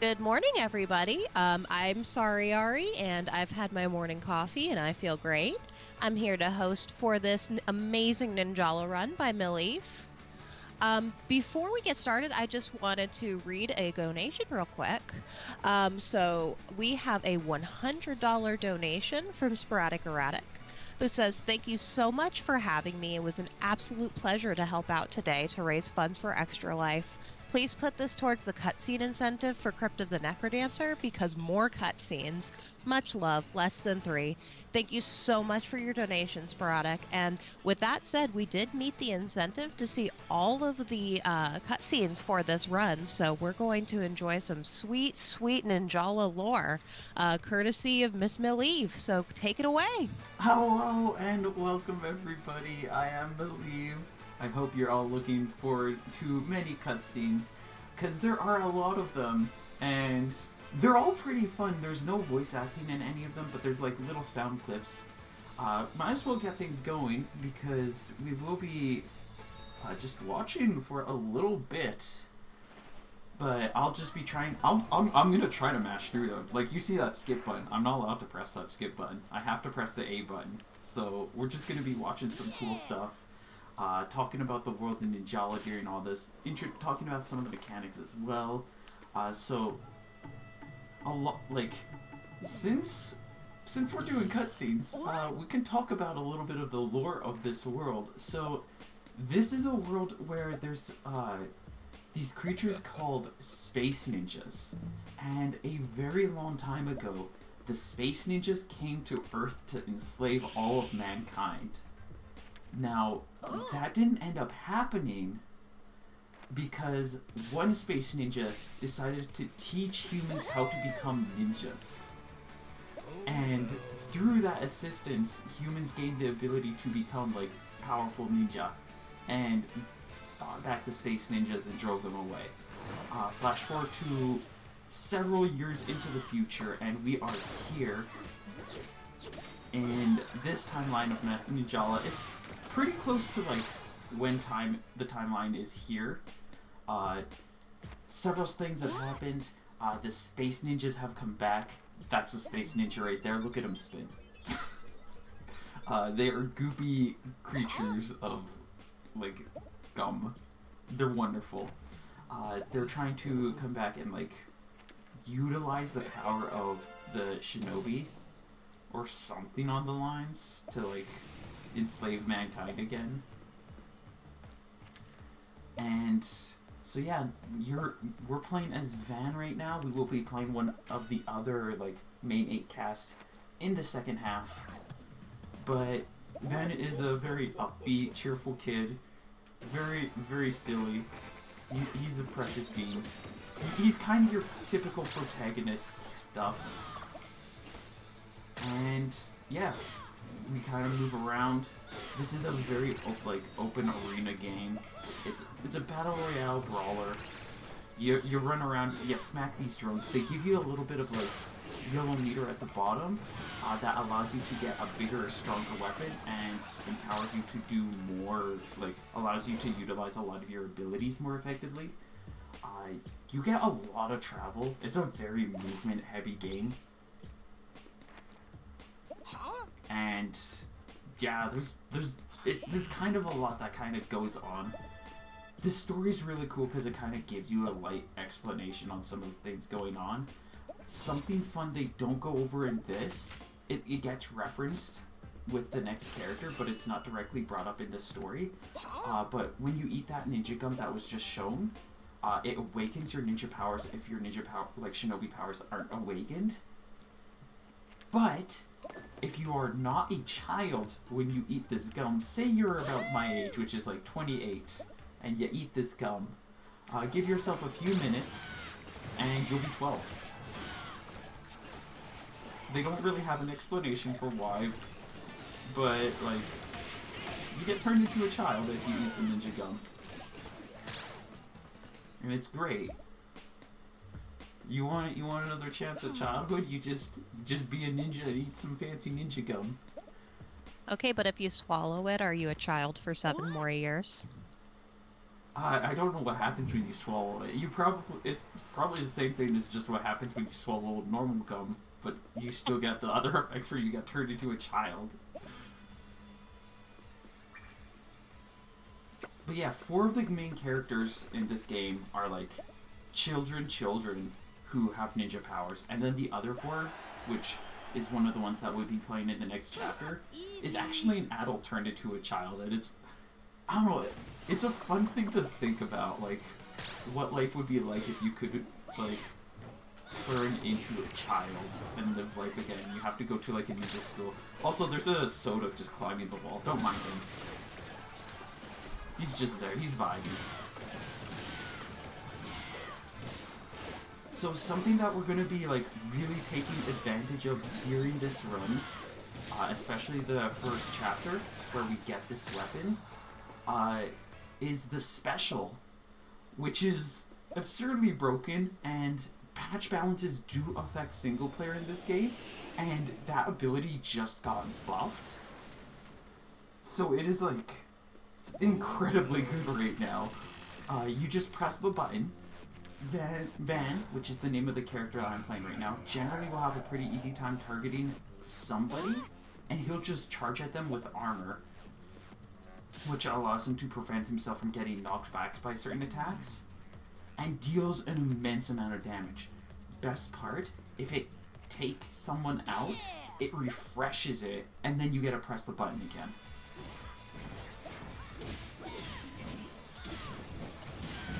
Good morning, everybody. I'm Sorry Ari, and I've had my morning coffee, and I feel great. I'm here to host for this amazing Ninjala run by Mileve. Before we get started, I just wanted to read a donation real quick. So we have a $100 donation from Sporadic Erratic, who says, "Thank you so much for having me. It was an absolute pleasure to help out today to raise funds for Extra Life. Please put this towards the cutscene incentive for Crypt of the Necrodancer because more cutscenes. Much love, less than three." Thank you so much for your donation, Sporadic. And with that said, we did meet the incentive to see all of the cutscenes for this run, so we're going to enjoy some sweet, sweet Ninjala lore, courtesy of Miss Mileve. So take it away. Hello and welcome everybody. I am Mileve. I hope you're all looking forward to many cutscenes, because there are a lot of them, and they're all pretty fun. There's no voice acting in any of them, but there's like little sound clips. Might as well get things going, because we will be just watching for a little bit. But I'll just be trying. I'm gonna try to mash through them. Like, you see that skip button. I'm not allowed to press that skip button. I have to press the A button. So we're just gonna be watching some cool stuff. Talking about the world in Ninjala during all this. Talking about some of the mechanics as well. So a lot, like, since we're doing cutscenes, we can talk about a little bit of the lore of this world. So this is a world where there's these creatures called space ninjas. And a very long time ago, the space ninjas came to Earth to enslave all of mankind. Now, that didn't end up happening because one space ninja decided to teach humans how to become ninjas. And through that assistance, humans gained the ability to become, like, powerful ninja. And back the space ninjas and drove them away. Flash forward to several years into the future, and we are here in this timeline of Ninjala. It's pretty close to like when the timeline is here. Several things have happened. The space ninjas have come back. That's a space ninja right there. Look at him spin. They are goopy creatures of like gum. They're wonderful. They're trying to come back and like utilize the power of the shinobi or something on the lines to like enslave mankind again. And so yeah, we're playing as Van right now. We will be playing one of the other like main 8 cast in the second half. But Van is a very upbeat, cheerful kid. Very, very silly. He's a precious bean. He's kind of your typical protagonist stuff. And yeah, we kind of move around. This is a very open arena game. It's a battle royale brawler. You run around. You smack these drones. They give you a little bit of like yellow meter at the bottom that allows you to get a bigger, stronger weapon and empowers you to do more, like allows you to utilize a lot of your abilities more effectively. You get a lot of travel. It's a very movement heavy game. And yeah, there's kind of a lot that kind of goes on. This story's really cool because it kind of gives you a light explanation on some of the things going on. Something fun they don't go over in this, it gets referenced with the next character, but it's not directly brought up in the story. But when you eat that ninja gum that was just shown, it awakens your ninja powers if your ninja power, like shinobi powers, aren't awakened. But if you are not a child when you eat this gum, say you're about my age, which is like 28, and you eat this gum, give yourself a few minutes, and you'll be 12. They don't really have an explanation for why, but like, you get turned into a child if you eat the ninja gum. And it's great. You want another chance at childhood? You just be a ninja and eat some fancy ninja gum. Okay, but if you swallow it, are you a child for 7 more years? I don't know what happens when you swallow it. It's probably the same thing as just what happens when you swallow normal gum, but you still get the other effect where you get turned into a child. But yeah, 4 of the main characters in this game are like children who have ninja powers, and then the other 4, which is one of the ones that we'll be playing in the next chapter, is actually an adult turned into a child, and it's, I don't know, it's a fun thing to think about, like, what life would be like if you could, like, turn into a child and live life again. You have to go to, like, a ninja school. Also, there's a soda just climbing the wall. Don't mind him. He's just there. He's vibing. So something that we're going to be, like, really taking advantage of during this run, especially the first chapter, where we get this weapon, is the special, which is absurdly broken, and patch balances do affect single player in this game, and that ability just got buffed. So it is, like, incredibly good right now. You just press the button. Van, which is the name of the character that I'm playing right now, generally will have a pretty easy time targeting somebody, and he'll just charge at them with armor, which allows him to prevent himself from getting knocked back by certain attacks, and deals an immense amount of damage. Best part, if it takes someone out, it refreshes it, and then you get to press the button again.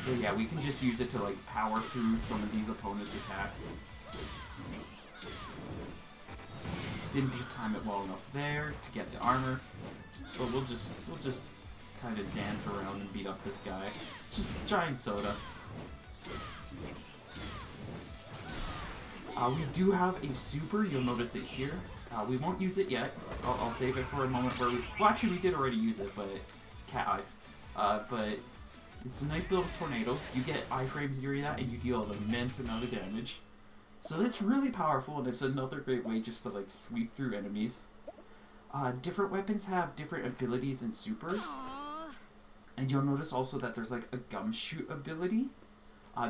So yeah, we can just use it to, like, power through some of these opponents' attacks. Didn't time it well enough there to get the armor, but we'll just kind of dance around and beat up this guy. Just giant soda. We do have a super. You'll notice it here. We won't use it yet. I'll save it for a moment where well, actually, we did already use it, but cat eyes. But it's a nice little tornado. You get iframes during that, and you deal an immense amount of damage. So it's really powerful, and it's another great way just to, like, sweep through enemies. Different weapons have different abilities and supers. And you'll notice also that there's, like, a gum shoot ability.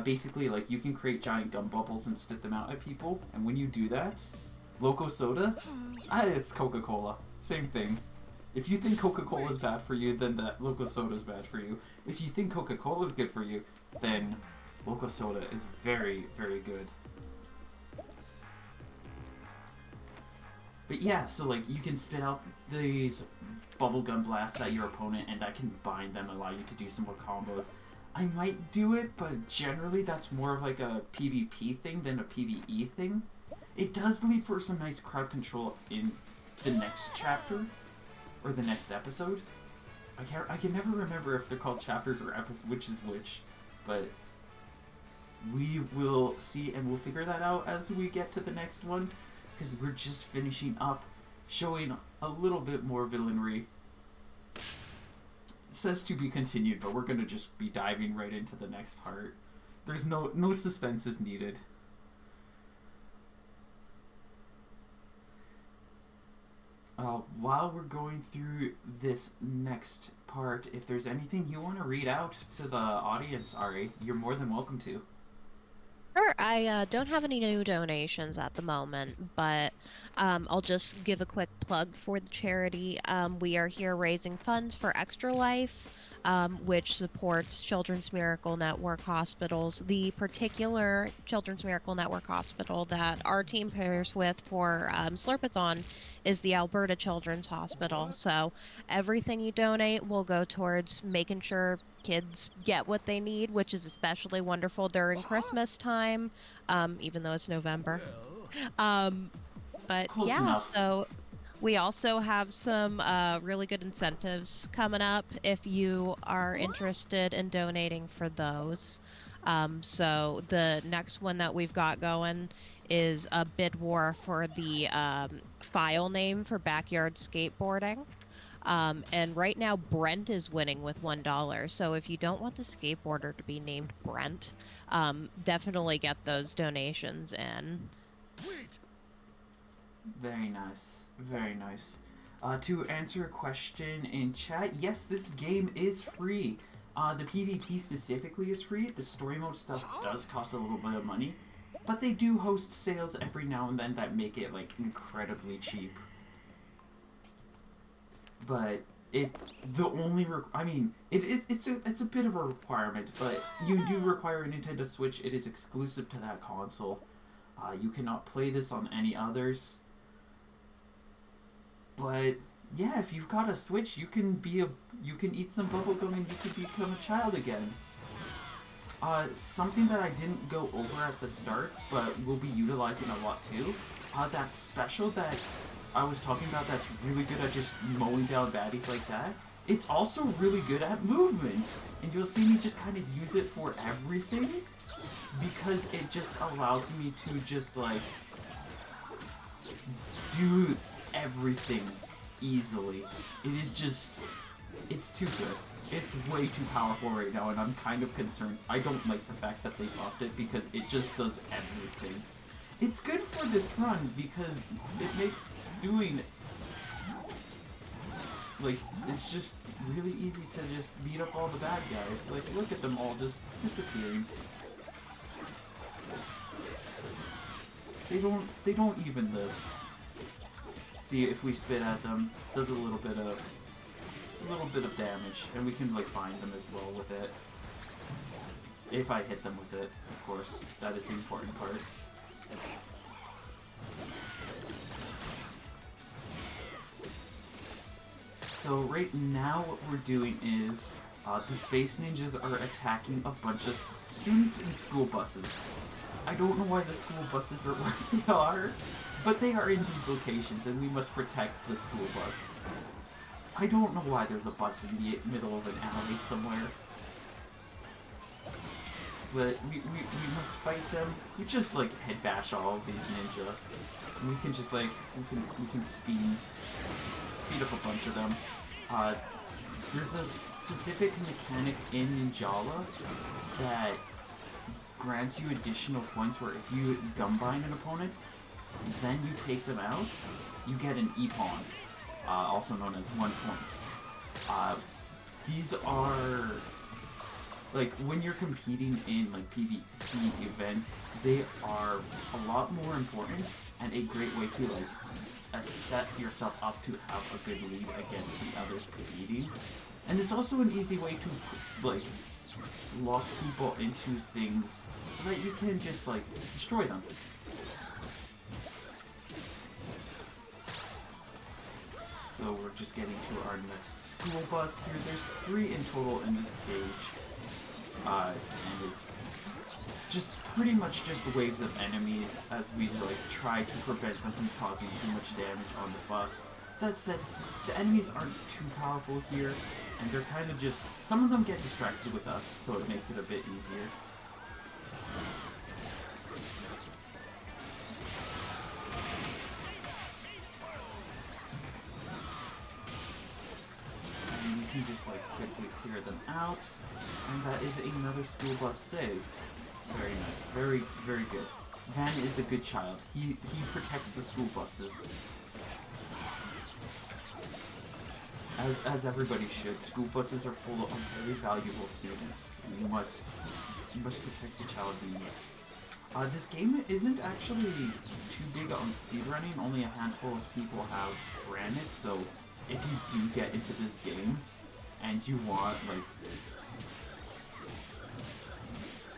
Basically, like, you can create giant gum bubbles and spit them out at people. And when you do that, Loco Soda, it's Coca-Cola. Same thing. If you think Coca-Cola is bad for you, then that Loco Soda is bad for you. If you think Coca-Cola is good for you, then Loco Soda is very, very good. But yeah, so, like, you can spit out these bubblegum blasts at your opponent, and that can bind them, allow you to do some more combos. I might do it, but generally that's more of, like, a PvP thing than a PvE thing. It does lead for some nice crowd control in the next chapter, or the next episode. I can never remember if they're called chapters or episodes, which is which, but we will see, and we'll figure that out as we get to the next one, because we're just finishing up showing a little bit more villainry. It says to be continued, but we're going to just be diving right into the next part. There's no suspense is needed. While we're going through this next part, if there's anything you want to read out to the audience, Ari, you're more than welcome to. Sure, I don't have any new donations at the moment, but I'll just give a quick plug for the charity. We are here raising funds for Extra Life, which supports Children's Miracle Network hospitals. The particular Children's Miracle Network hospital that our team pairs with for Slurpathon is the Alberta Children's Hospital. So everything you donate will go towards making sure kids get what they need, which is especially wonderful during Christmas time, even though it's November. But Close yeah, enough. so we also have some really good incentives coming up if you are interested in donating for those. So the next one that we've got going is a bid war for the file name for backyard skateboarding. And right now Brent is winning with $1. So if you don't want the skateboarder to be named Brent, definitely get those donations in. Very nice. Very nice. To answer a question in chat, yes, this game is free. The PvP specifically is free. The story mode stuff does cost a little bit of money, but they do host sales every now and then that make it like incredibly cheap. But it's a bit of a requirement, but you do require a Nintendo Switch. It is exclusive to that console. You cannot play this on any others. But yeah, if you've got a Switch, you can eat some bubblegum and you can become a child again. Something that I didn't go over at the start, but we'll be utilizing a lot too. That special that I was talking about that's really good at just mowing down baddies like that. It's also really good at movement, and you'll see me just kind of use it for everything because it just allows me to just like do everything easily. It's too good. It's way too powerful right now, and I'm kind of concerned. I don't like the fact that they buffed it because it just does everything. It's good for this run because it makes doing like it's just really easy to just beat up all the bad guys. Like, look at them all just disappearing. They don't even live. See, if we spit at them, it does a little bit of damage, and we can like bind them as well with it. If I hit them with it, of course. That is the important part. So right now what we're doing is the Space Ninjas are attacking a bunch of students in school buses. I don't know why the school buses are where they are, but they are in these locations and we must protect the school bus. I don't know why there's a bus in the middle of an alley somewhere. But we must fight them. We just like head bash all of these ninja. And we can just like, we can beat up a bunch of them. There's a specific mechanic in Ninjala that grants you additional points where if you gumbind an opponent, then you take them out, you get an E-pawn, also known as 1 point. These are, like, when you're competing in, like, PvP events, they are a lot more important and a great way to, like, set yourself up to have a good lead against the others competing. And it's also an easy way to, like, lock people into things so that you can just, like, destroy them. So we're just getting to our next school bus here. There's 3 in total in this stage. And it's just pretty much just waves of enemies as we like try to prevent them from causing too much damage on the bus. That said, the enemies aren't too powerful here, and they're kind of just, some of them get distracted with us, so it makes it a bit easier. And you can just like quickly clear them out, and that is another school bus saved. Very nice. Very, very good. Van is a good child. He protects the school buses. As everybody should. School buses are full of very valuable students. You must protect your child beings. This game isn't actually too big on speedrunning. Only a handful of people have ran it, so if you do get into this game and you want like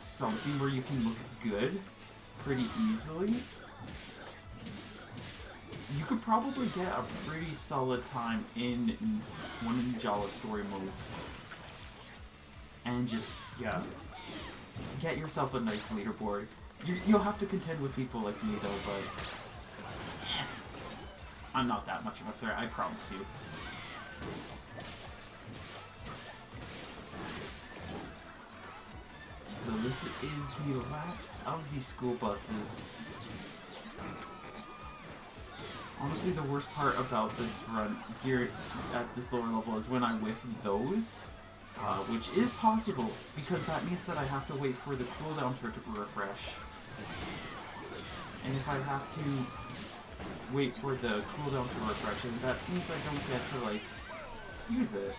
something where you can look good pretty easily, you could probably get a pretty solid time in one of Ninjala story modes. And just, yeah, get yourself a nice leaderboard. You'll have to contend with people like me though, but I'm not that much of a threat, I promise you. So this is the last of the school buses. Honestly, the worst part about this run here at this lower level is when I whiff those, which is possible, because that means that I have to wait for the cooldown to refresh. And if I have to wait for the cooldown to refresh, and that means I don't get to, like, use it.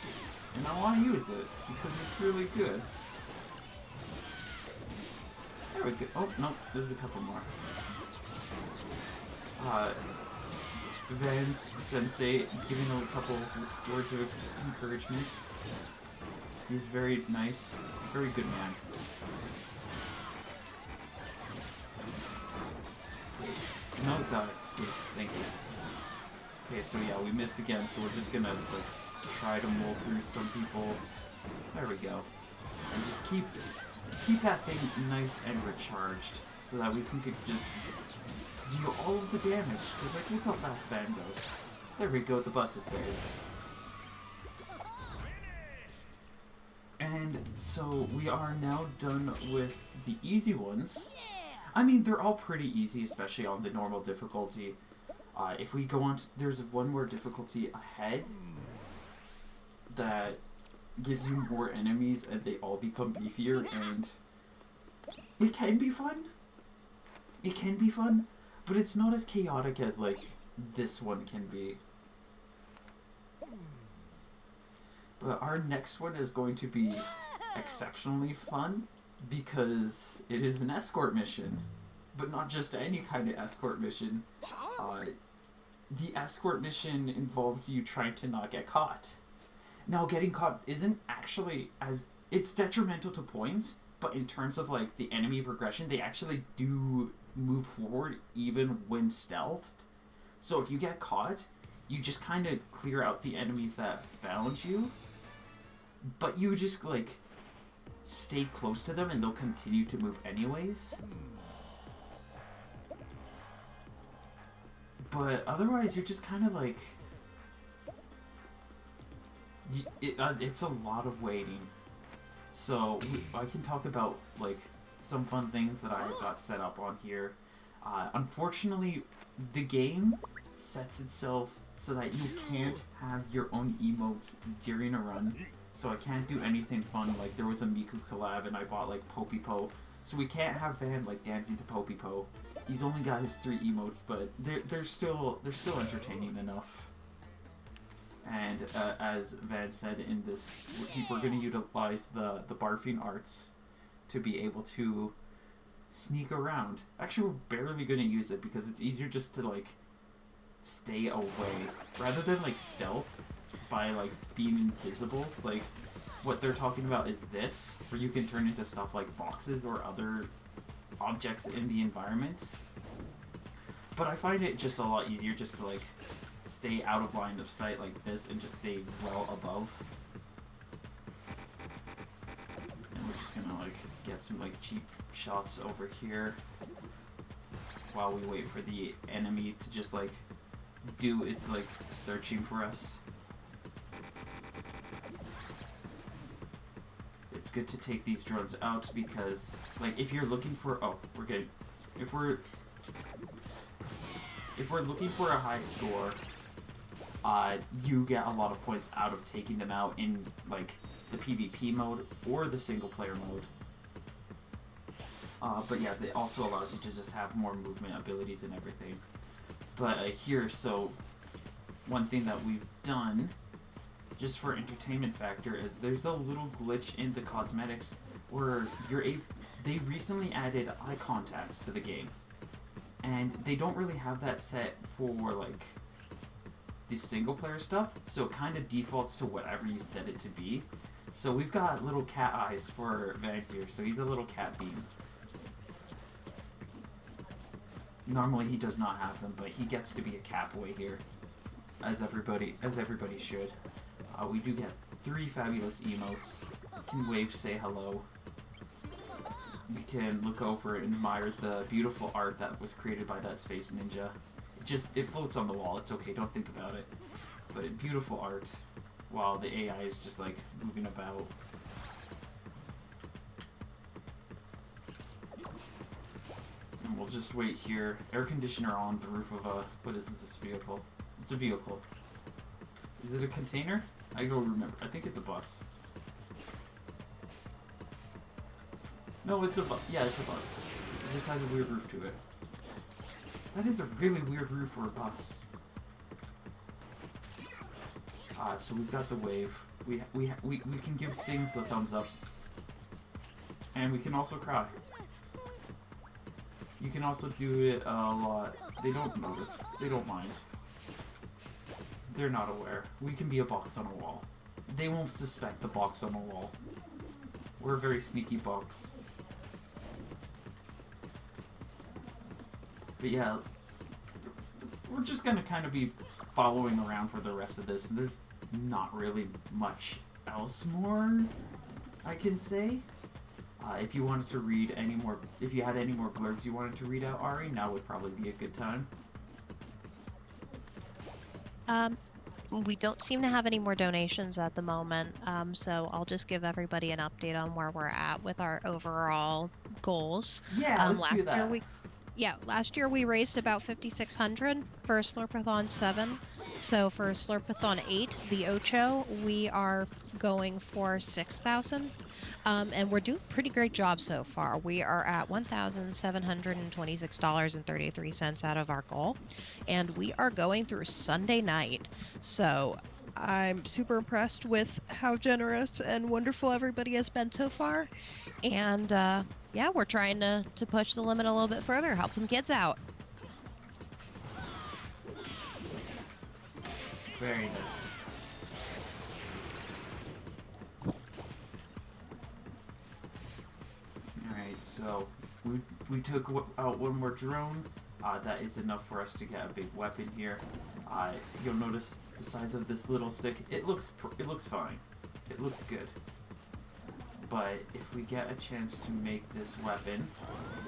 And I want to use it because it's really good. There we go. Oh, no, there's a couple more. Vance Sensei giving a couple words of encouragement. He's very nice, very good man. Okay. No, got it. Please, thank you. Okay, so yeah, we missed again, so we're just gonna like try to mull through some people. There we go. And just keep that thing nice and recharged, so that we can just deal all of the damage. Cause like, look how fast Van goes. There we go. The bus is saved. And so we are now done with the easy ones. I mean, they're all pretty easy, especially on the normal difficulty. If we go on, there's one more difficulty ahead that gives you more enemies and they all become beefier, and it can be fun. It can be fun, but it's not as chaotic as like this one can be. But our next one is going to be exceptionally fun because it is an escort mission, but not just any kind of escort mission. The escort mission involves you trying to not get caught. Now, getting caught isn't actually it's detrimental to points, but in terms of like the enemy progression, they actually do move forward even when stealthed. So if you get caught, you just kind of clear out the enemies that found you, but you just like stay close to them and they'll continue to move anyways. But otherwise, you're just kind of like... it's a lot of waiting. So, I can talk about, like, some fun things that I got set up on here. Unfortunately, the game sets itself so that you can't have your own emotes during a run. So I can't do anything fun, like there was a Miku collab and I bought, like, Poppy-Po. So we can't have Van, like, dancing to Poppy-Po. He's only got his 3 emotes, but they're still entertaining enough. And as Van said in this, we're going to utilize the barfing arts to be able to sneak around. Actually, we're barely going to use it because it's easier just to like stay away rather than like stealth by like being invisible. Like what they're talking about is this, where you can turn into stuff like boxes or other objects in the environment. But I find it just a lot easier just to like stay out of line of sight like this and just stay well above. And we're just gonna like get some like cheap shots over here while we wait for the enemy to just like do its like searching for us. It's good to take these drones out because like if you're looking for we're good. If we're looking for a high score, you get a lot of points out of taking them out in like the PvP mode or the single player mode. But yeah, it also allows you to just have more movement abilities and everything. But here, so one thing that we've done just for entertainment factor is there's a little glitch in the cosmetics where they recently added eye contacts to the game. And they don't really have that set for like the single player stuff, so it kind of defaults to whatever you set it to be. So we've got little cat eyes for Van here, so he's a little cat beam. Normally he does not have them, but he gets to be a cat boy here, as everybody should. We do get 3 fabulous emotes. Can wave, say hello. We can look over and admire the beautiful art that was created by that space ninja. It floats on the wall, it's okay, don't think about it. But beautiful art, while the AI is just like moving about. And we'll just wait here. Air conditioner on the roof of what is this vehicle? It's a vehicle. Is it a container? I don't remember. I think it's a bus. No, it's a bus. Yeah, it's a bus. It just has a weird roof to it. That is a really weird roof for a bus. So we've got the wave. We can give things the thumbs up. And we can also cry. You can also do it a lot. They don't notice. They don't mind. They're not aware. We can be a box on a wall. They won't suspect the box on the wall. We're a very sneaky box. But yeah, we're just gonna kind of be following around for the rest of this. There's not really much else more I can say. If you wanted to read any more, if you had any more blurbs you wanted to read out, Ari, now would probably be a good time. We don't seem to have any more donations at the moment, so I'll just give everybody an update on where we're at with our overall goals. Yeah, let's do that. Last year we raised about 5,600 for Slurpathon 7. So for Slurpathon 8, the Ocho, we are going for 6,000. And we're doing a pretty great job so far. We are at $1,726.33 out of our goal. And we are going through Sunday night. So I'm super impressed with how generous and wonderful everybody has been so far. And yeah, we're trying to push the limit a little bit further, help some kids out. Very nice. Alright, so we took out one more drone. That is enough for us to get a big weapon here. You'll notice the size of this little stick. It looks fine. It looks good. But if we get a chance to make this weapon,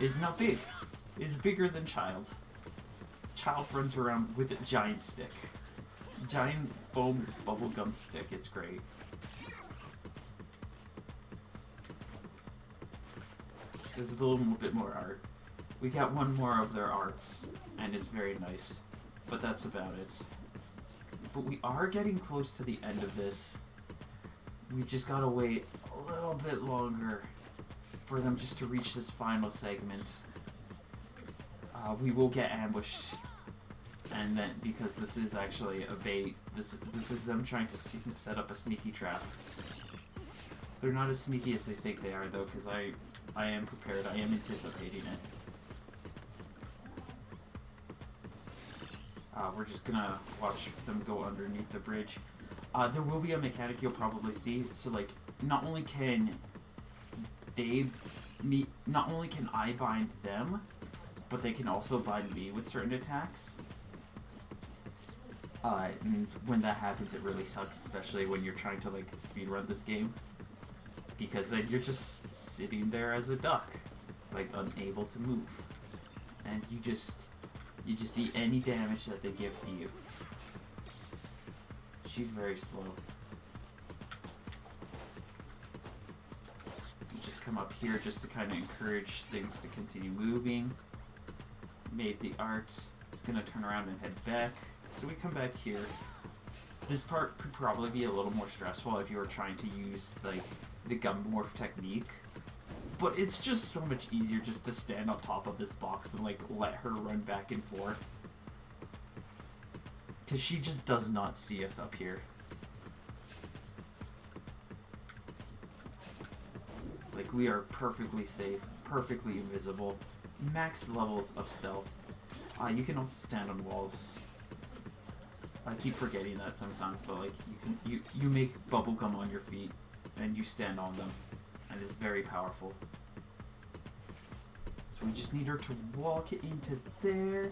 it's not big. It's bigger than Child. Child runs around with a giant stick. Giant foam bubblegum stick. It's great. There's a little bit more art. We got one more of their arts, and it's very nice. But that's about it. But we are getting close to the end of this. We just gotta wait a little bit longer for them just to reach this final segment. We will get ambushed, and then because this is actually a bait, this is them trying to set up a sneaky trap. They're not as sneaky as they think they are, though, because I am prepared. I am anticipating it. We're just gonna watch them go underneath the bridge. There will be a mechanic you'll probably see. So, like, not only can I bind them, but they can also bind me with certain attacks. And when that happens, it really sucks, especially when you're trying to, like, speedrun this game. Because then you're just sitting there as a duck, like, unable to move. And you just eat any damage that they give to you. She's very slow. Just come up here just to kind of encourage things to continue moving. Made the arts. It's gonna turn around and head back. So we come back here. This part could probably be a little more stressful if you were trying to use, like, the gun morph technique. But it's just so much easier just to stand on top of this box and, like, let her run back and forth. Because she just does not see us up here. Like, we are perfectly safe, perfectly invisible, max levels of stealth. You can also stand on walls. I keep forgetting that sometimes, but, like, you make bubblegum on your feet, and you stand on them, and it's very powerful. So we just need her to walk it into there.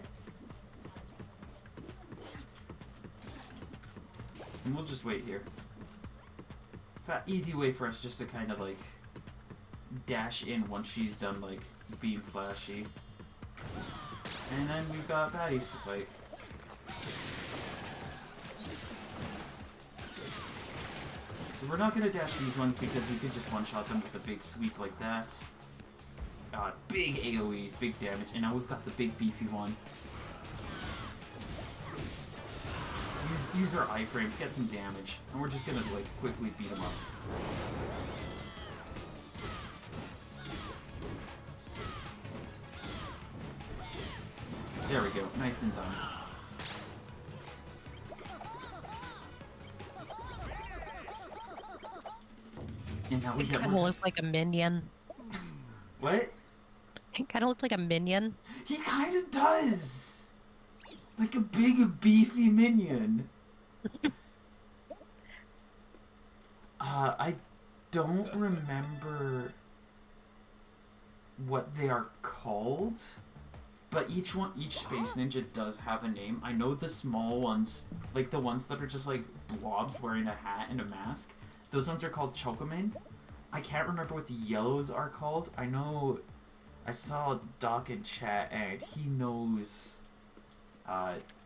And we'll just wait here. Easy way for us just to kind of, like, dash in once she's done, like, being flashy. And then we've got baddies to fight. So we're not going to dash these ones because we could just one-shot them with a big sweep like that. Big AoEs, big damage, and now we've got the big beefy one. Use our iframes, get some damage, and we're just going to, like, quickly beat them up. There we go, nice and done. And now we It get kind of looks like a minion. What? It kind of looks like a minion. He kind of does! Like a big, beefy minion. I don't remember what they are called, but each Space Ninja does have a name. I know the small ones, like the ones that are just like blobs wearing a hat and a mask, those ones are called Chocomin. I can't remember what the yellows are called. I know I saw Doc in chat and he knows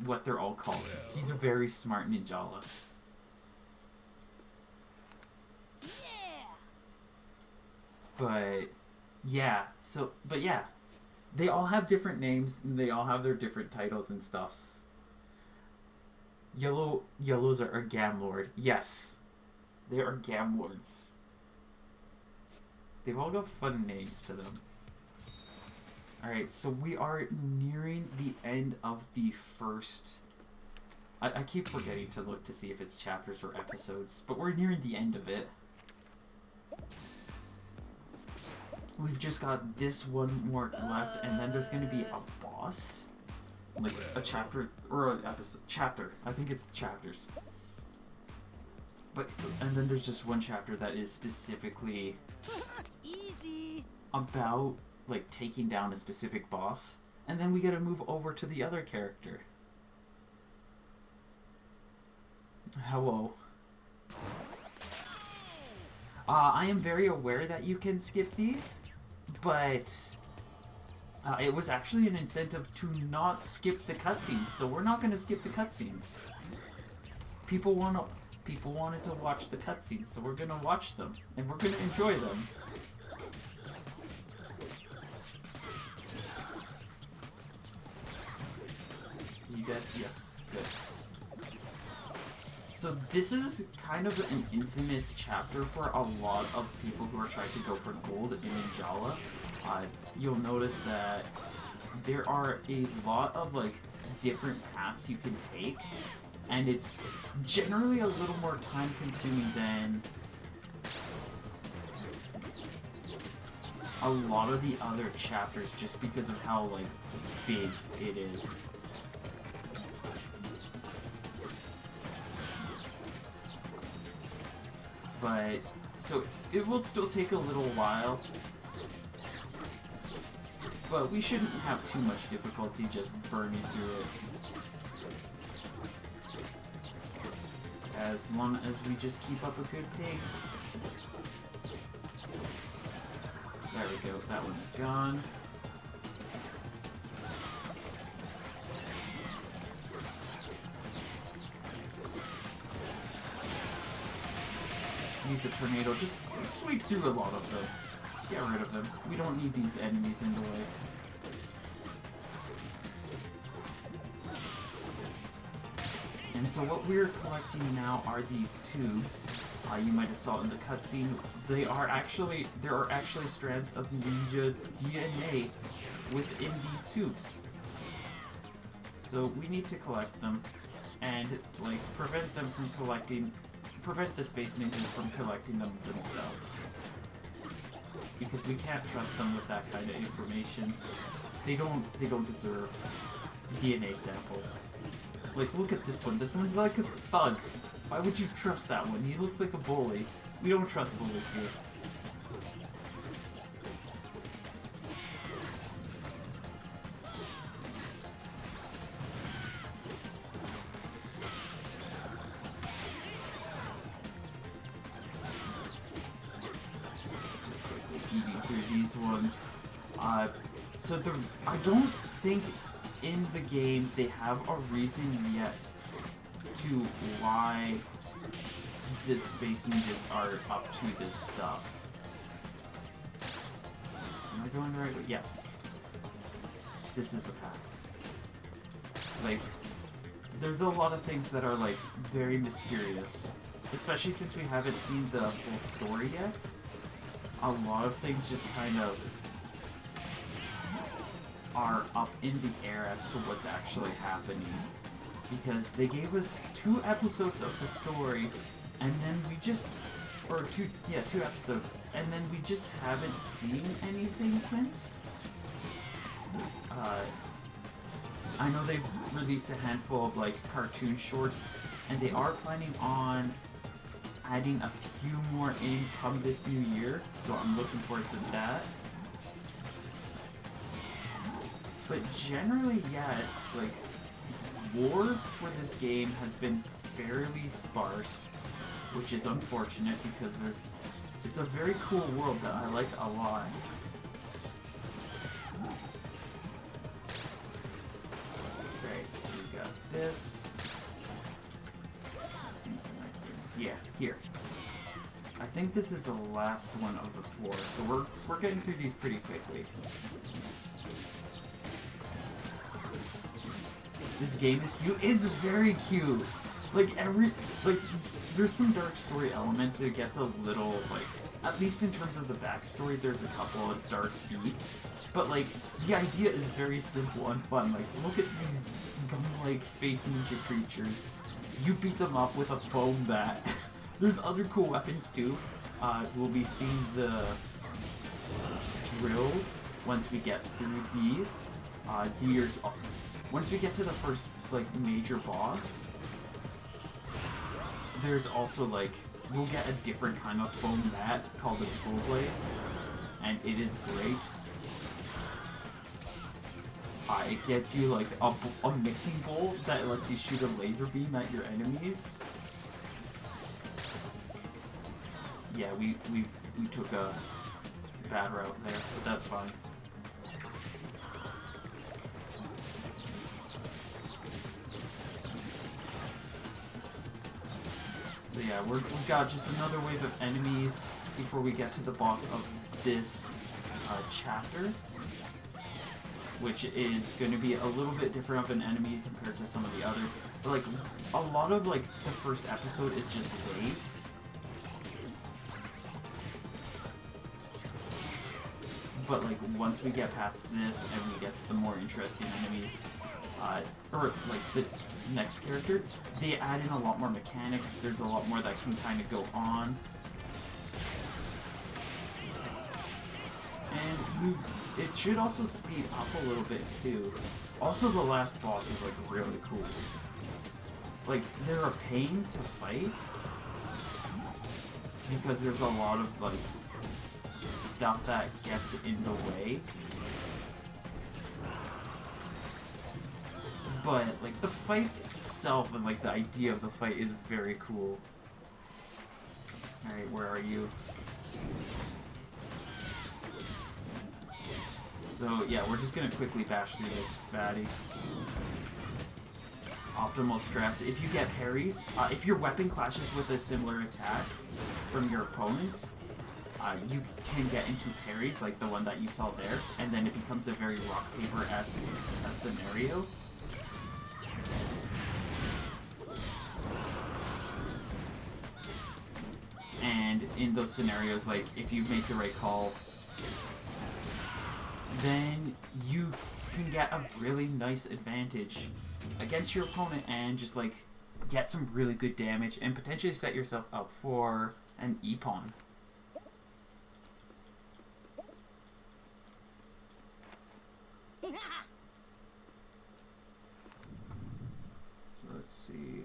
what they're all called. He's a very smart Ninjala. But yeah, they all have different names and they all have their different titles and stuffs. Yellows are Gamlord. Yes, they are Gamlords. They've all got fun names to them. Alright, so we are nearing the end of the first... I keep forgetting to look to see if it's chapters or episodes, but we're nearing the end of it. We've just got this one more left, and then there's going to be a boss. Like a chapter, or an episode. Chapter. I think it's chapters. And then there's just one chapter that is specifically about, like, taking down a specific boss. And then we gotta move over to the other character. Hello. I am very aware that you can skip these, but it was actually an incentive to not skip the cutscenes, so we're not going to skip the cutscenes. People wanted to watch the cutscenes, so we're going to watch them, and we're going to enjoy them. You dead? Yes. Good. So this is kind of an infamous chapter for a lot of people who are trying to go for gold in Ninjala. You'll notice that there are a lot of like different paths you can take, and it's generally a little more time consuming than a lot of the other chapters just because of how like big it is. But, so, it will still take a little while, but we shouldn't have too much difficulty just burning through it. As long as we just keep up a good pace. There we go, that one is gone. Use the tornado, just sweep through a lot of them. Get rid of them. We don't need these enemies in the way. And so what we're collecting now are these tubes. You might have saw in the cutscene. There are actually strands of ninja DNA within these tubes. So we need to collect them and like prevent the Space Ninjas from collecting them themselves. Because we can't trust them with that kind of information. They don't deserve DNA samples. Like, look at this one. This one's like a thug. Why would you trust that one? He looks like a bully. We don't trust bullies here. These ones. So I don't think in the game they have a reason yet to why the Space Ninjas are up to this stuff. Am I going the right way? Yes. This is the path. Like, there's a lot of things that are, like, very mysterious. Especially since we haven't seen the full story yet. A lot of things just kind of are up in the air as to what's actually happening. Because they gave us 2 episodes of the story, and then we just or two episodes, and then we just haven't seen anything since. I know they've released a handful of like cartoon shorts, and they are planning on adding a few more in come this new year, so I'm looking forward to that. But generally, yeah, like, lore for this game has been fairly sparse, which is unfortunate because it's a very cool world that I like a lot. Okay, so we got this. Yeah, here. I think this is the last one of the floor, so we're getting through these pretty quickly. This game is cute. It's very cute. Like there's some dark story elements. It gets a little like, at least in terms of the backstory, there's a couple of dark beats. But like the idea is very simple and fun. Like look at these gum-like space ninja creatures. You beat them up with a foam bat. There's other cool weapons too. We'll be seeing the drill once we get through these. Once we get to the first like major boss, there's also like we'll get a different kind of foam bat called the Skull Blade, and it is great. It gets you like a mixing bowl that lets you shoot a laser beam at your enemies. Yeah, we took a bad route there, but that's fine. So yeah, we've got just another wave of enemies before we get to the boss of this chapter, which is going to be a little bit different of an enemy compared to some of the others. But like, a lot of like the first episode is just waves. But like, once we get past this and we get to the more interesting enemies, or like the next character, they add in a lot more mechanics. There's a lot more that can kind of go on. And it should also speed up a little bit too. Also, the last boss is like really cool. Like, they're a pain to fight because there's a lot of like stuff that gets in the way. But like the fight itself and like the idea of the fight is very cool. Alright, where are you? So yeah, we're just gonna quickly bash through this baddie. Optimal strats. If you get parries, if your weapon clashes with a similar attack from your opponent, you can get into parries like the one that you saw there, and then it becomes a very rock paper-esque scenario. And in those scenarios, like if you make the right call, then you can get a really nice advantage against your opponent and just like get some really good damage and potentially set yourself up for an Epon. So let's see.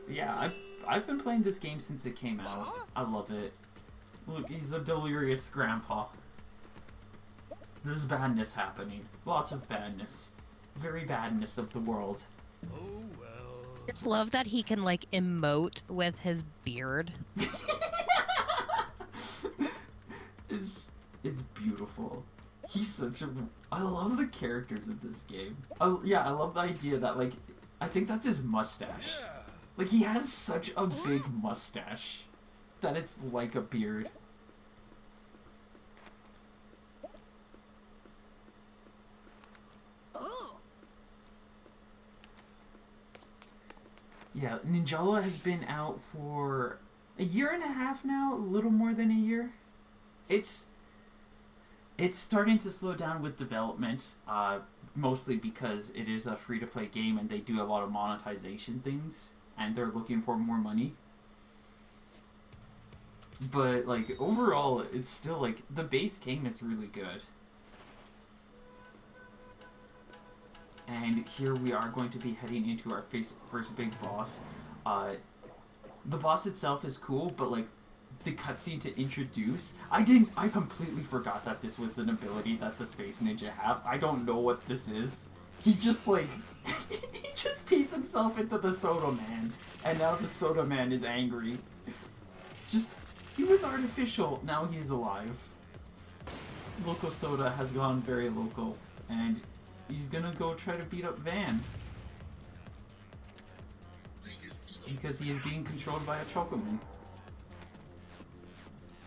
But yeah, I've been playing this game since it came out. I love it. Look, he's a delirious grandpa. There's badness happening. Lots of badness. Very badness of the world. Oh well. I just love that he can like emote with his beard. It's beautiful. He's such a... I love the characters in this game. Yeah, I love the idea that like, I think that's his mustache. Like, he has such a big mustache that it's like a beard. Yeah, Ninjala has been out for a year and a half now, a little more than a year. It's starting to slow down with development, mostly because it is a free-to-play game and they do a lot of monetization things. and they're looking for more money. But, like, overall, it's still, like, the base game is really good. And here we are going to be heading into our first big boss. The boss itself is cool, but, like, the cutscene to introduce... I completely forgot that this was an ability that the Space Ninja have. I don't know what this is. He just, like... he just feeds himself into the Soda Man. And now the Soda Man is angry. Just... He was artificial, now he's alive. Loco Soda has gone very local, and he's gonna go try to beat up Van. Because he is being controlled by a Chocoman.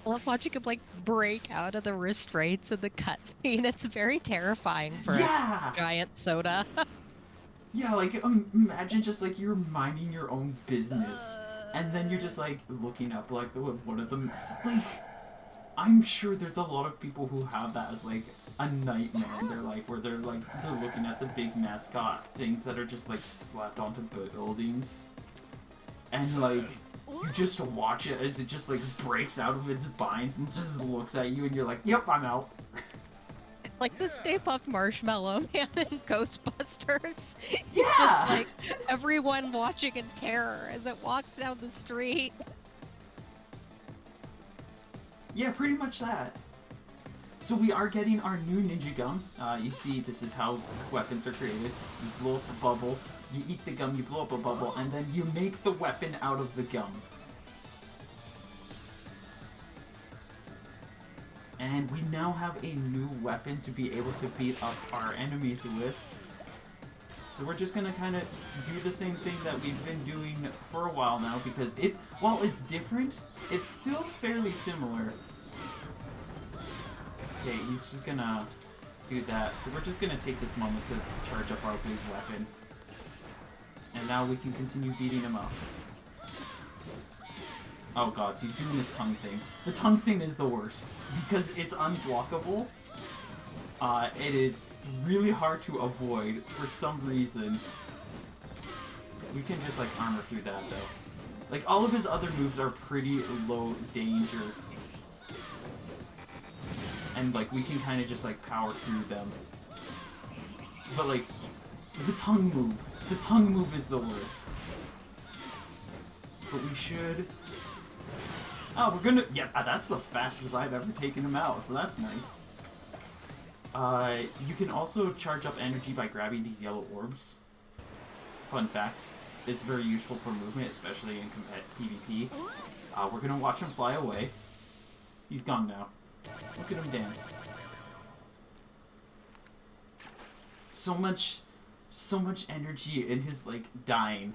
I love watching him, like, break out of the restraints in the cutscene. It's very terrifying for a giant soda. Yeah, like, imagine just, like, you're minding your own business. And then you're just, like, looking up, like, one of them... Like, I'm sure there's a lot of people who have that as, like, a nightmare in their life, where they're, like, they're looking at the big mascot things that are just, like, slapped onto buildings. And, like, you just watch it as it just, like, breaks out of its binds and just looks at you, and you're like, yep, I'm out. Like the Stay Puft Marshmallow Man in Ghostbusters. Yeah! Just like everyone watching in terror as it walks down the street. Yeah, pretty much that. So we are getting our new Ninja Gum. You see, this is how weapons are created. You blow up a bubble, you eat the gum, you blow up a bubble, and then you make the weapon out of the gum. And we now have a new weapon to be able to beat up our enemies with. So we're just gonna kind of do the same thing that we've been doing for a while now, because while it's different, it's still fairly similar. Okay, he's just gonna do that. So we're just gonna take this moment to charge up our Blue's weapon. And now we can continue beating him up. Oh god, so he's doing this tongue thing. The tongue thing is the worst, because it's unblockable. It is really hard to avoid for some reason. We can just, like, armor through that, though. Like, all of his other moves are pretty low danger. And, like, we can kind of just, like, power through them. But, like, the tongue move is the worst. But we should... Oh, we're gonna... Yeah, that's the fastest I've ever taken him out, so that's nice. You can also charge up energy by grabbing these yellow orbs. Fun fact. It's very useful for movement, especially in PvP. We're gonna watch him fly away. He's gone now. Look at him dance. So much energy in his, like, dying.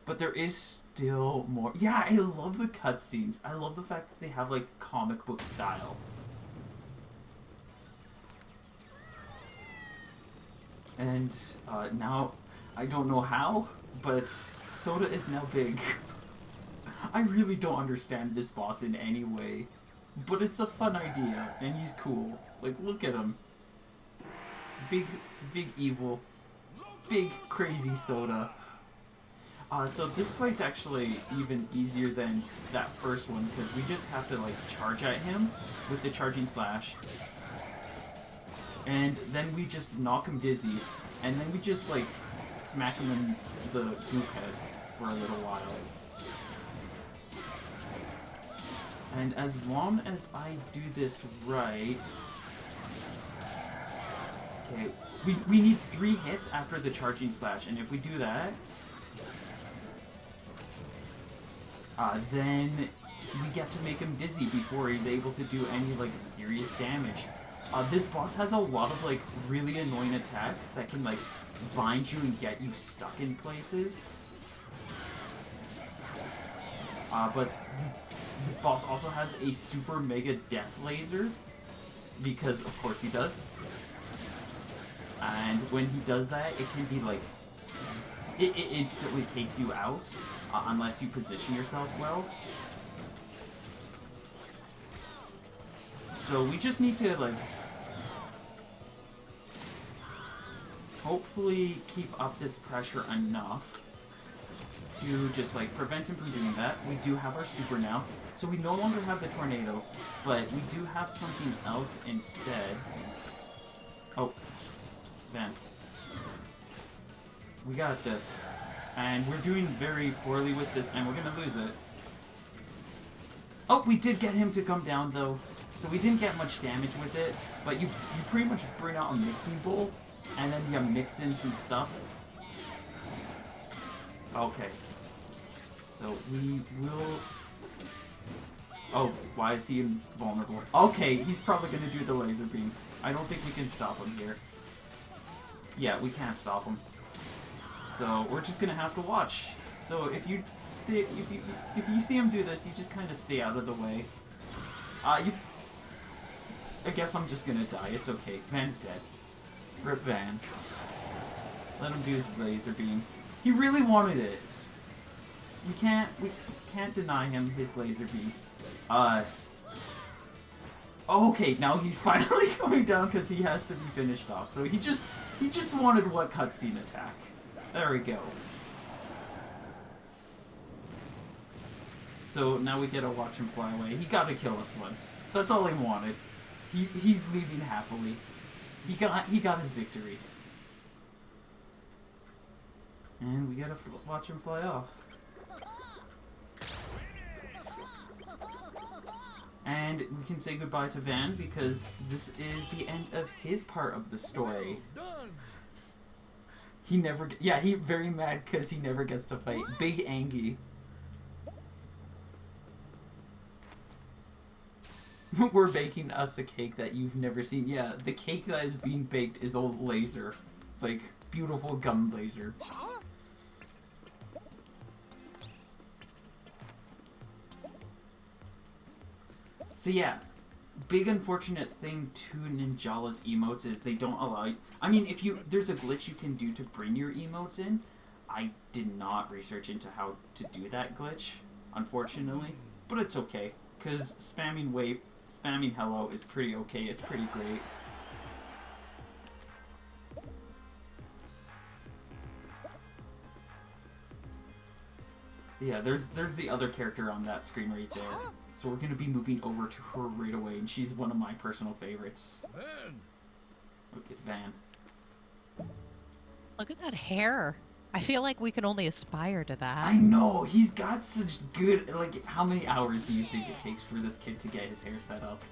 But there is still more. Yeah, I love the cutscenes. I love the fact that they have, like, comic book style. And now, I don't know how, but Soda is now big. I really don't understand this boss in any way. But it's a fun idea, and he's cool. Like, look at him. Big evil. Big, crazy Soda. So this fight's actually even easier than that first one, because we just have to, like, charge at him with the charging slash. And then we just knock him dizzy, and then we just, like, smack him in the goop head for a little while. And as long as I do this right... Okay, we need 3 hits after the charging slash, and if we do that... then we get to make him dizzy before he's able to do any, like, serious damage. This boss has a lot of, like, really annoying attacks that can, like, bind you and get you stuck in places. But this boss also has a super mega death laser, because of course he does. And when he does that, it can be, like, it instantly takes you out. Unless you position yourself well. So we just need to, like... hopefully keep up this pressure enough to just like prevent him from doing that. We do have our super now, so we no longer have the tornado, but we do have something else instead. Oh, Van. We got this. And we're doing very poorly with this, and we're gonna lose it. Oh, we did get him to come down, though. So we didn't get much damage with it, but you pretty much bring out a mixing bowl, and then you mix in some stuff. Okay. So we will... Oh, why is he invulnerable? Okay, he's probably gonna do the laser beam. I don't think we can stop him here. Yeah, we can't stop him. So we're just gonna have to watch. So if you stay, if you see him do this, you just kind of stay out of the way. I guess I'm just gonna die. It's okay. Van's dead. Rip Van. Let him do his laser beam. He really wanted it. We can't deny him his laser beam. Okay, now he's finally coming down because he has to be finished off. So he just wanted what cutscene attack. There we go. So now we get to watch him fly away. He got to kill us once. That's all he wanted. He's leaving happily. He got his victory. And we gotta watch him fly off. And we can say goodbye to Van because this is the end of his part of the story. He never... Yeah, he very mad because he never gets to fight. Big Angie. We're baking us a cake that you've never seen. Yeah, the cake that is being baked is a laser. Like, beautiful gum laser. So yeah, big unfortunate thing to Ninjala's emotes is they don't allow you... I mean, if you... There's a glitch you can do to bring your emotes in. I did not research into how to do that glitch, unfortunately. But it's okay, because spamming hello is pretty okay. It's pretty great. Yeah, there's the other character on that screen right there. So we're going to be moving over to her right away, and she's one of my personal favorites. Van. Look, it's Van. Look at that hair. I feel like we can only aspire to that. I know! He's got such good... Like, how many hours do you think it takes for this kid to get his hair set up?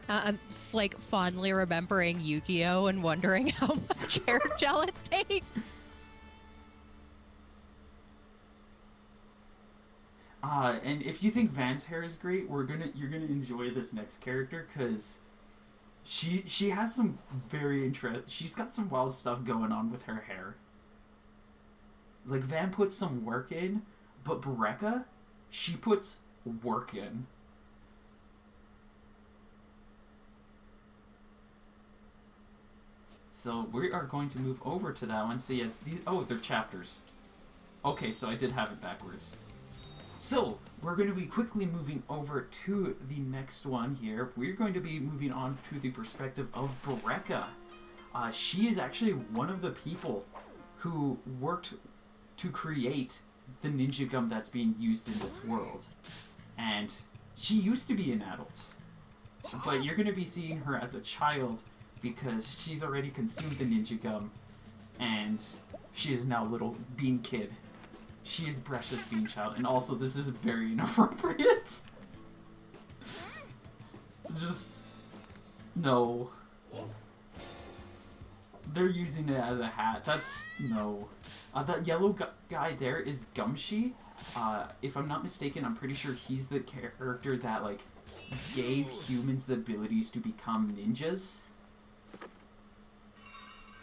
I'm, like, fondly remembering Yu-Gi-Oh! And wondering how much hair gel it takes. And if you think Van's hair is great, you're gonna enjoy this next character, because she has some very she's got some wild stuff going on with her hair. Like, Van puts some work in, but Brecca, she puts work in. So we are going to move over to that one. So yeah, they're chapters. Okay, so I did have it backwards. So, we're going to be quickly moving over to the next one here. We're going to be moving on to the perspective of Brecca. She is actually one of the people who worked to create the ninja gum that's being used in this world. And she used to be an adult. But you're going to be seeing her as a child because she's already consumed the ninja gum. And she is now little bean kid. She is precious bean child, and also this is very inappropriate. Just no. They're using it as a hat. That's no. That yellow guy there is Gumshi. If I'm not mistaken, I'm pretty sure he's the character that like gave humans the abilities to become ninjas.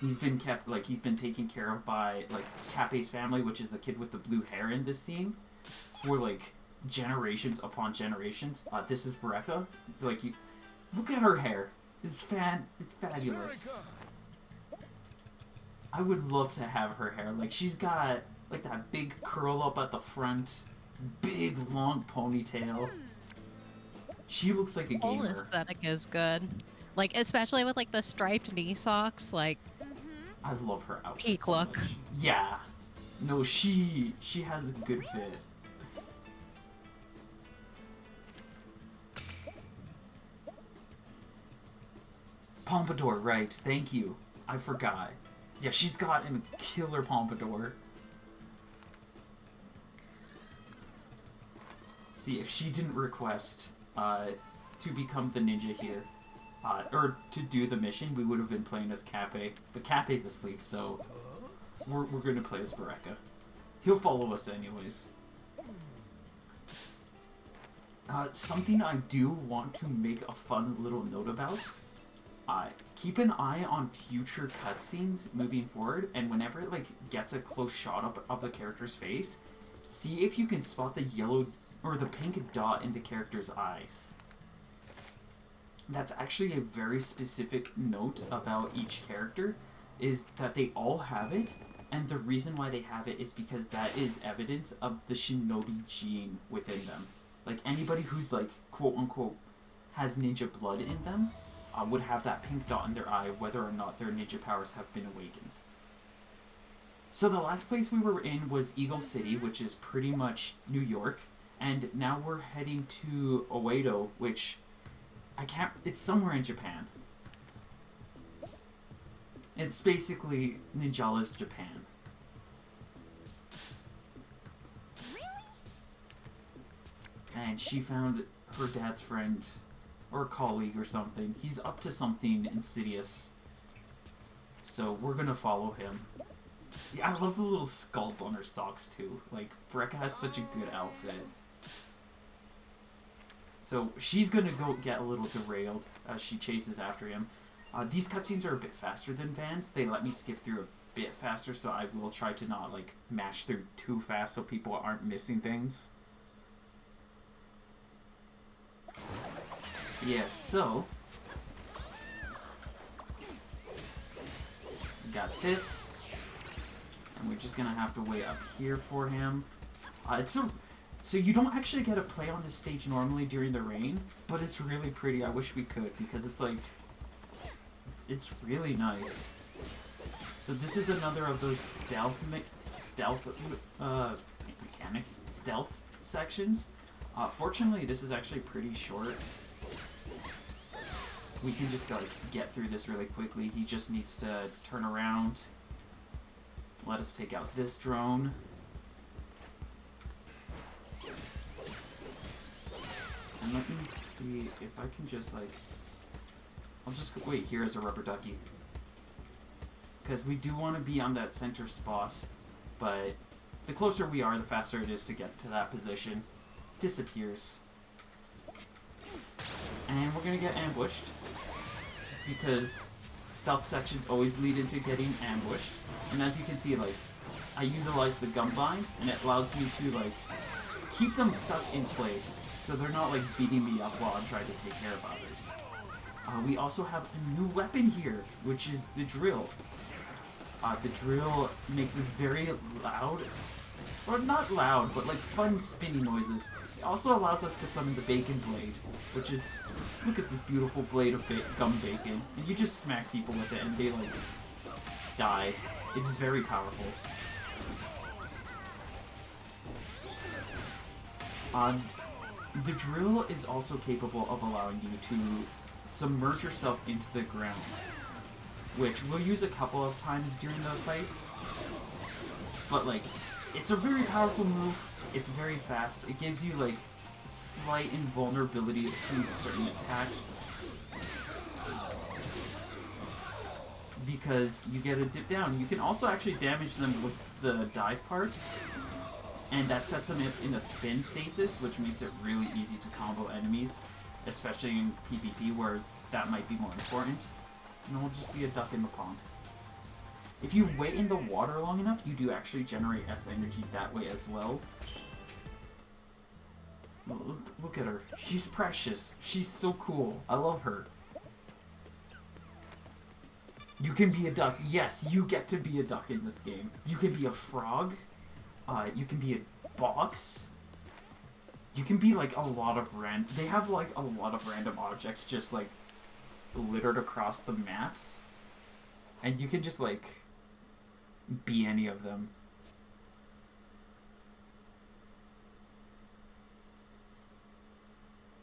He's been taken care of by, like, Kappei's family, which is the kid with the blue hair in this scene, for, like, generations upon generations. This is Brecca. Like, look at her hair. It's fabulous. I would love to have her hair. Like, she's got, like, that big curl up at the front, big, long ponytail. She looks like a gamer. The whole aesthetic is good. Like, especially with, like, the striped knee socks, like... I love her outfit Peak so look. much. Yeah. No, she has a good fit. Pompadour, right. Thank you. I forgot. Yeah, she's got a killer pompadour. See, if she didn't request to become the ninja here, or to do the mission, we would have been playing as Cape. But Cape's asleep, so we're going to play as Bareka. He'll follow us anyways. Something I do want to make a fun little note about. Keep an eye on future cutscenes moving forward, and whenever it gets a close shot up of the character's face, see if you can spot the yellow or the pink dot in the character's eyes. That's actually a very specific note about each character, is that they all have it, and the reason why they have it is because that is evidence of the shinobi gene within them. Like, anybody who's, quote-unquote, has ninja blood in them, would have that pink dot in their eye whether or not their ninja powers have been awakened. So the last place we were in was Eagle City, which is pretty much New York, and now we're heading to Oedo, which it's somewhere in Japan. It's basically Ninjala's Japan. And she found her dad's friend or colleague or something. He's up to something insidious. So we're gonna follow him. Yeah, I love the little skulls on her socks too. Like, Bareka has such a good outfit. So she's gonna go get a little derailed as she chases after him. These cutscenes are a bit faster than Van's. They let me skip through a bit faster, so I will try to not mash through too fast so people aren't missing things. Yeah, so we got this, and we're just gonna have to wait up here for him. So you don't actually get to play on this stage normally during the rain, but it's really pretty. I wish we could, because it's really nice. So this is another of those stealth sections. Fortunately, this is actually pretty short. We can just get through this really quickly. He just needs to turn around. Let us take out this drone. And let me see if I can just I'll just wait here as a rubber ducky. Because we do want to be on that center spot, but the closer we are, the faster it is to get to that position. Disappears. And we're gonna get ambushed, because stealth sections always lead into getting ambushed. And as you can see, I utilize the gum vine, and it allows me to keep them stuck in place, so they're not beating me up while I'm trying to take care of others. We also have a new weapon here, which is the drill. The drill makes a very loud, or not loud, but fun spinning noises. It also allows us to summon the bacon blade, which is, look at this beautiful blade of gum bacon, and you just smack people with it and they die. It's very powerful. The drill is also capable of allowing you to submerge yourself into the ground, which we'll use a couple of times during the fights. But it's a very powerful move. It's very fast. It gives you slight invulnerability to certain attacks, because you get a dip down. You can also actually damage them with the dive part, and that sets them in a spin stasis, which makes it really easy to combo enemies, especially in PvP where that might be more important. And it'll just be a duck in the pond. If you wait in the water long enough, you do actually generate S energy that way as well. Look at her. She's precious. She's so cool. I love her. You can be a duck. Yes, you get to be a duck in this game. You can be a frog. You can be a box. You can be a lot of They have a lot of random objects just littered across the maps. And you can just be any of them.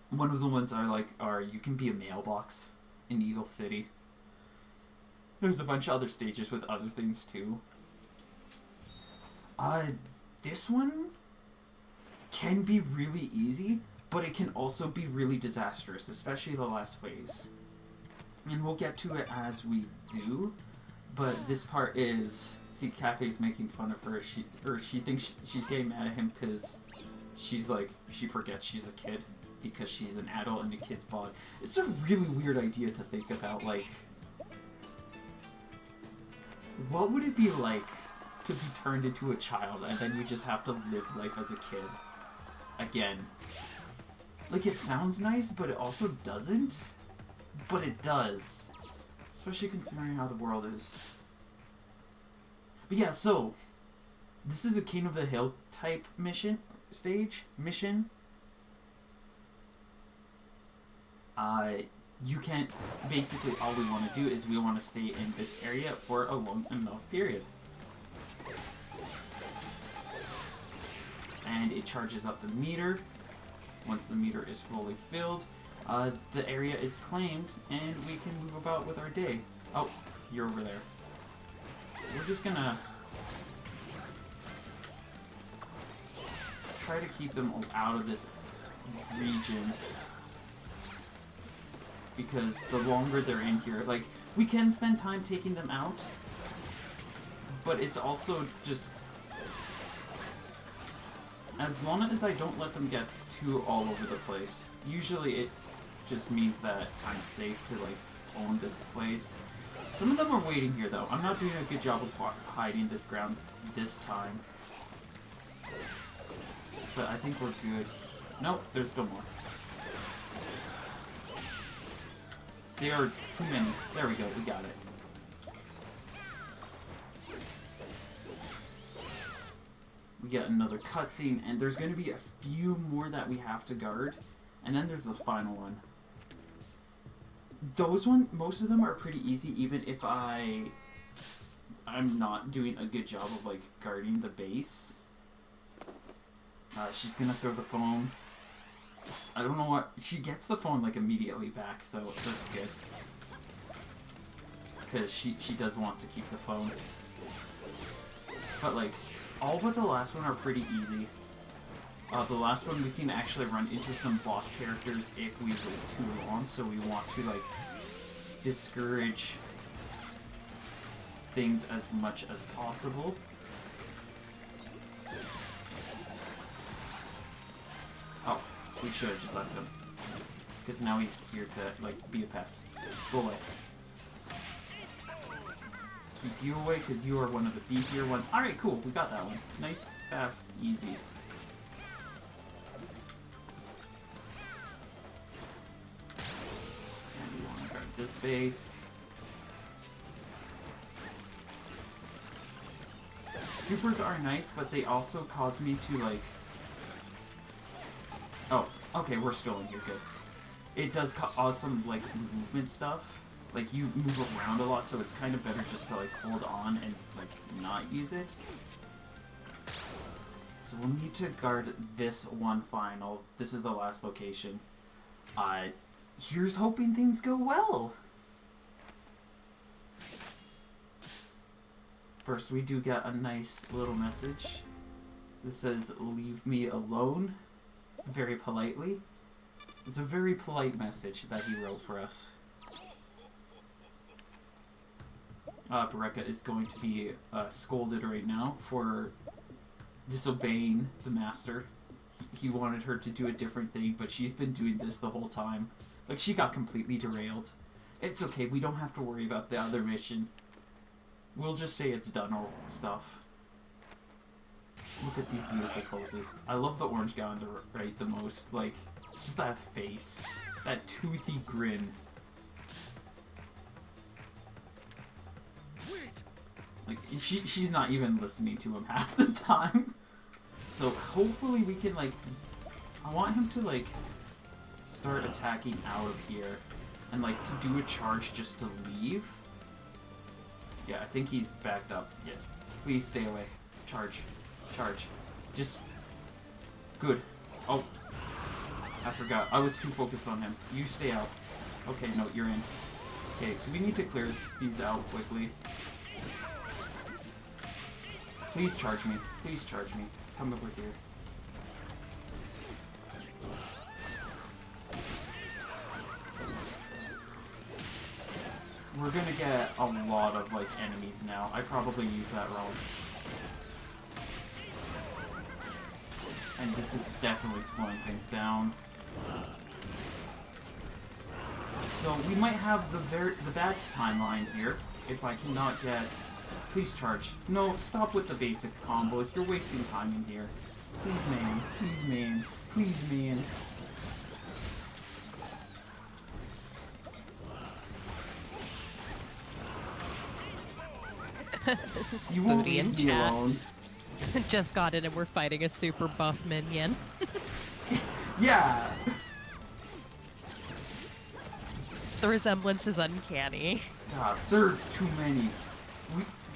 One of the ones are you can be a mailbox in Eagle City. There's a bunch of other stages with other things too. This one can be really easy, but it can also be really disastrous, especially the last phase. And we'll get to it as we do, but this part is... See, Cappy's making fun of her. She thinks she's getting mad at him because she forgets she's a kid because she's an adult in a kid's body. It's a really weird idea to think about, like... What would it be like to be turned into a child and then you just have to live life as a kid? Again. Like, it sounds nice, but it also doesn't. But it does. Especially considering how the world is. But yeah, so... This is a King of the Hill type mission. You can't... Basically, all we want to do is we want to stay in this area for a long enough period. And it charges up the meter. Once the meter is fully filled, the area is claimed, and we can move about with our day. Oh, you're over there. So we're just gonna try to keep them out of this region, because the longer they're in here, like, we can spend time taking them out, but it's also just... As long as I don't let them get too all over the place, usually it just means that I'm safe to, like, own this place. Some of them are waiting here, though. I'm not doing a good job of hiding this ground this time. But I think we're good. Nope, there's still more. There are too many. There we go, we got it. We get another cutscene, and there's going to be a few more that we have to guard, and then there's the final one. Those most of them are pretty easy, even if I'm not doing a good job of, like, guarding the base. She's gonna throw the phone. I don't know what... She gets the phone, like, immediately back, so that's good. Because she does want to keep the phone. But, like... All but the last one are pretty easy. The last one we can actually run into some boss characters if we wait too long, so we want to, like, discourage things as much as possible. Oh, we should have just left him. Because now he's here to, like, be a pest. Just go away. Keep you away, because you are one of the beefier ones. Alright, cool. We got that one. Nice, fast, easy. And we want to guard this base. Supers are nice, but they also cause me to, like... Oh, okay, we're still in here. Good. It does cause some, like, movement stuff. Like, you move around a lot, so it's kind of better just to, like, hold on and, like, not use it. So we'll need to guard this one final. This is the last location. Here's hoping things go well. First, we do get a nice little message. This says, "Leave me alone," very politely. It's a very polite message that he wrote for us. Bareka is going to be scolded right now for disobeying the master. He wanted her to do a different thing, but she's been doing this the whole time. Like, she got completely derailed. It's okay, we don't have to worry about the other mission. We'll just say it's done or stuff. Look at these beautiful poses. I love the orange guy on the right the most. Like, just that face. That toothy grin. Like, she's not even listening to him half the time. So hopefully we can, like... I want him to, like, start attacking out of here. And, like, to do a charge just to leave. Yeah, I think he's backed up. Yeah. Please stay away. Charge. Charge. Just... Good. Oh. I forgot. I was too focused on him. You stay out. Okay, no, you're in. Okay, so we need to clear these out quickly. Please charge me. Please charge me. Come over here. We're gonna get a lot of, like, enemies now. I probably used that wrong. And this is definitely slowing things down. So we might have the bad timeline here if I cannot get... Please charge. No, stop with the basic combos. You're wasting time in here. Please, man. Please, man. Please, man. This is You won't Spooty in leave me chat. alone. Just got in and we're fighting a super buff minion. Yeah! The resemblance is uncanny. Gosh, there are too many.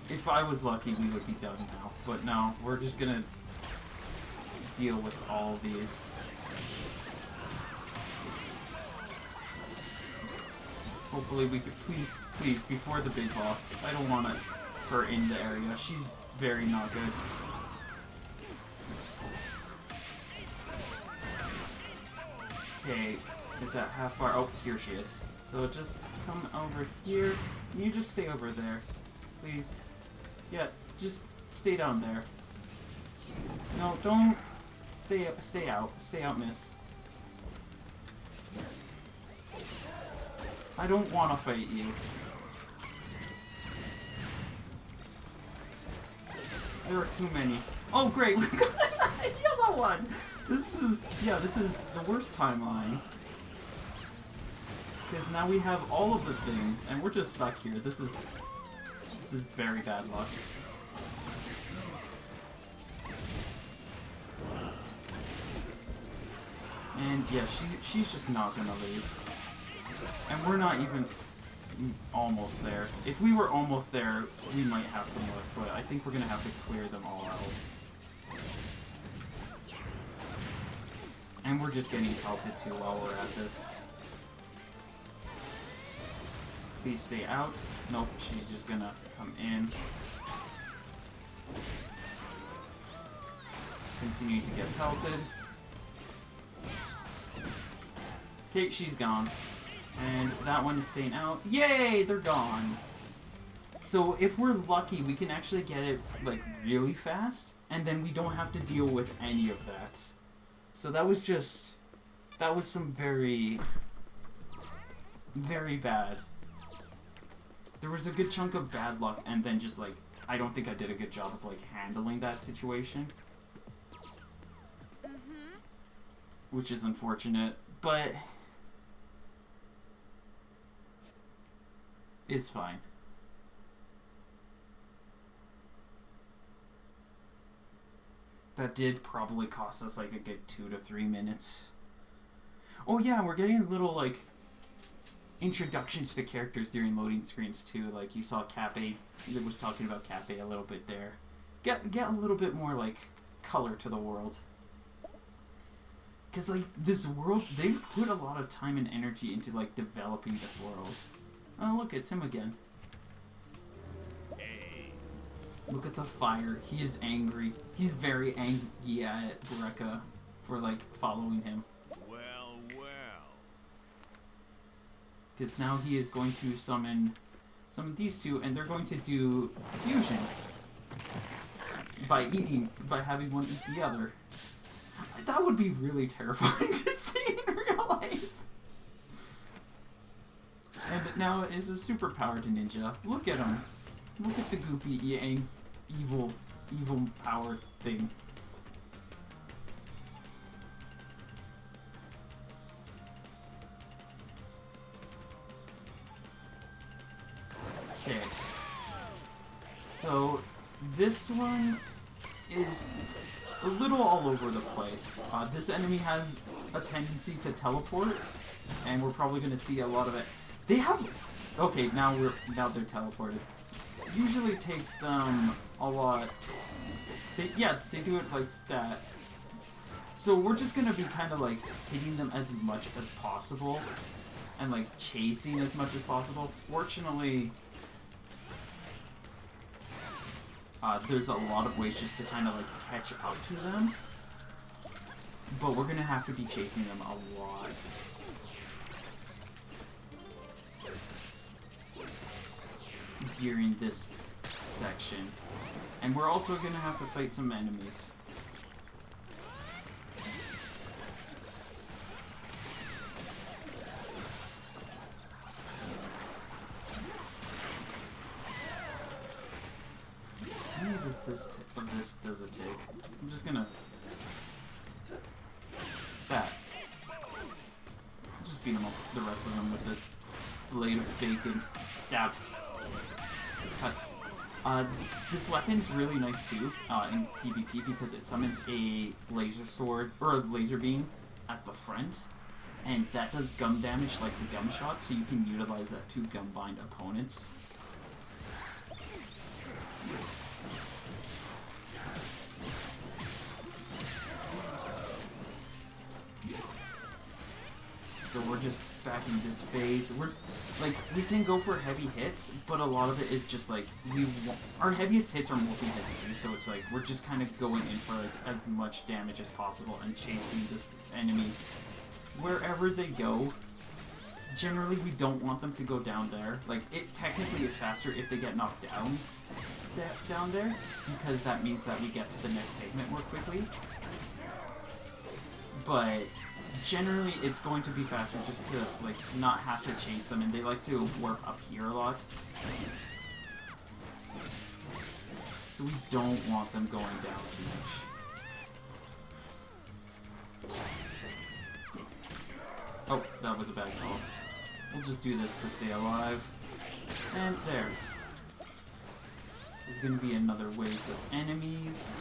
If I was lucky, we would be done now. But no, we're just gonna deal with all these. Hopefully we could, please, before the big boss. I don't want her in the area. She's very not good. Okay, it's at half bar. Oh, here she is. So just come over here. You just stay over there, please. Yeah, just stay down there. No, don't stay out. Stay out, miss. I don't want to fight you. There are too many. Oh great, we got a yellow one. This is the worst timeline. Because now we have all of the things, and we're just stuck here. This is very bad luck. And yeah, she's just not gonna leave. And we're not even almost there. If we were almost there, we might have some luck, but I think we're gonna have to clear them all out. And we're just getting pelted too while we're at this. Please stay out. Nope, she's just gonna come in. Continue to get pelted. Okay, she's gone. And that one is staying out. Yay! They're gone! So if we're lucky, we can actually get it, like, really fast, and then we don't have to deal with any of that. So that was some very, very bad. There was a good chunk of bad luck, and then just, like, I don't think I did a good job of, like, handling that situation. Which is unfortunate, but... it's fine. That did probably cost us like a good 2 to 3 minutes. Oh yeah, we're getting little like introductions to characters during loading screens too. Like you saw Cappy that was talking about Cappy a little bit there. Get a little bit more like color to the world. Cause like this world, they've put a lot of time and energy into like developing this world. Oh look, it's him again. Look at the fire. He is angry. He's very angry at Brekka for like following him. Well. Because now he is going to summon these two, and they're going to do fusion by having one eat the other. That would be really terrifying to see in real life. And now is a superpowered ninja. Look at him. Look at the goopy evil power thing. Okay. So this one is a little all over the place. This enemy has a tendency to teleport, and we're probably going to see a lot of it. They have... okay, now they're teleported. usually takes them a lot. Yeah, they do it like that. So we're just gonna be kind of like hitting them as much as possible and like chasing as much as possible. Fortunately, there's a lot of ways just to kind of like catch up to them, but we're gonna have to be chasing them a lot. During this section. And we're also gonna have to fight some enemies. How many does this does it take? I'm just gonna that. I'll just beat them up, the rest of them with this blade of bacon. Stab. Cuts. This weapon is really nice too in PvP because it summons a laser sword or a laser beam at the front, and that does gum damage like the gum shot, so you can utilize that to gum bind opponents. So we're just back in this phase. We can go for heavy hits, but a lot of it is just like our heaviest hits are multi-hits too. So it's like we're just kind of going in for like as much damage as possible and chasing this enemy wherever they go. Generally, we don't want them to go down there. Like it technically is faster if they get knocked down there, because that means that we get to the next segment more quickly. But generally, it's going to be faster just to like not have to chase them, and they like to warp up here a lot. So we don't want them going down too much. Oh, that was a bad call. We'll just do this to stay alive. And there. There's going to be another wave of enemies.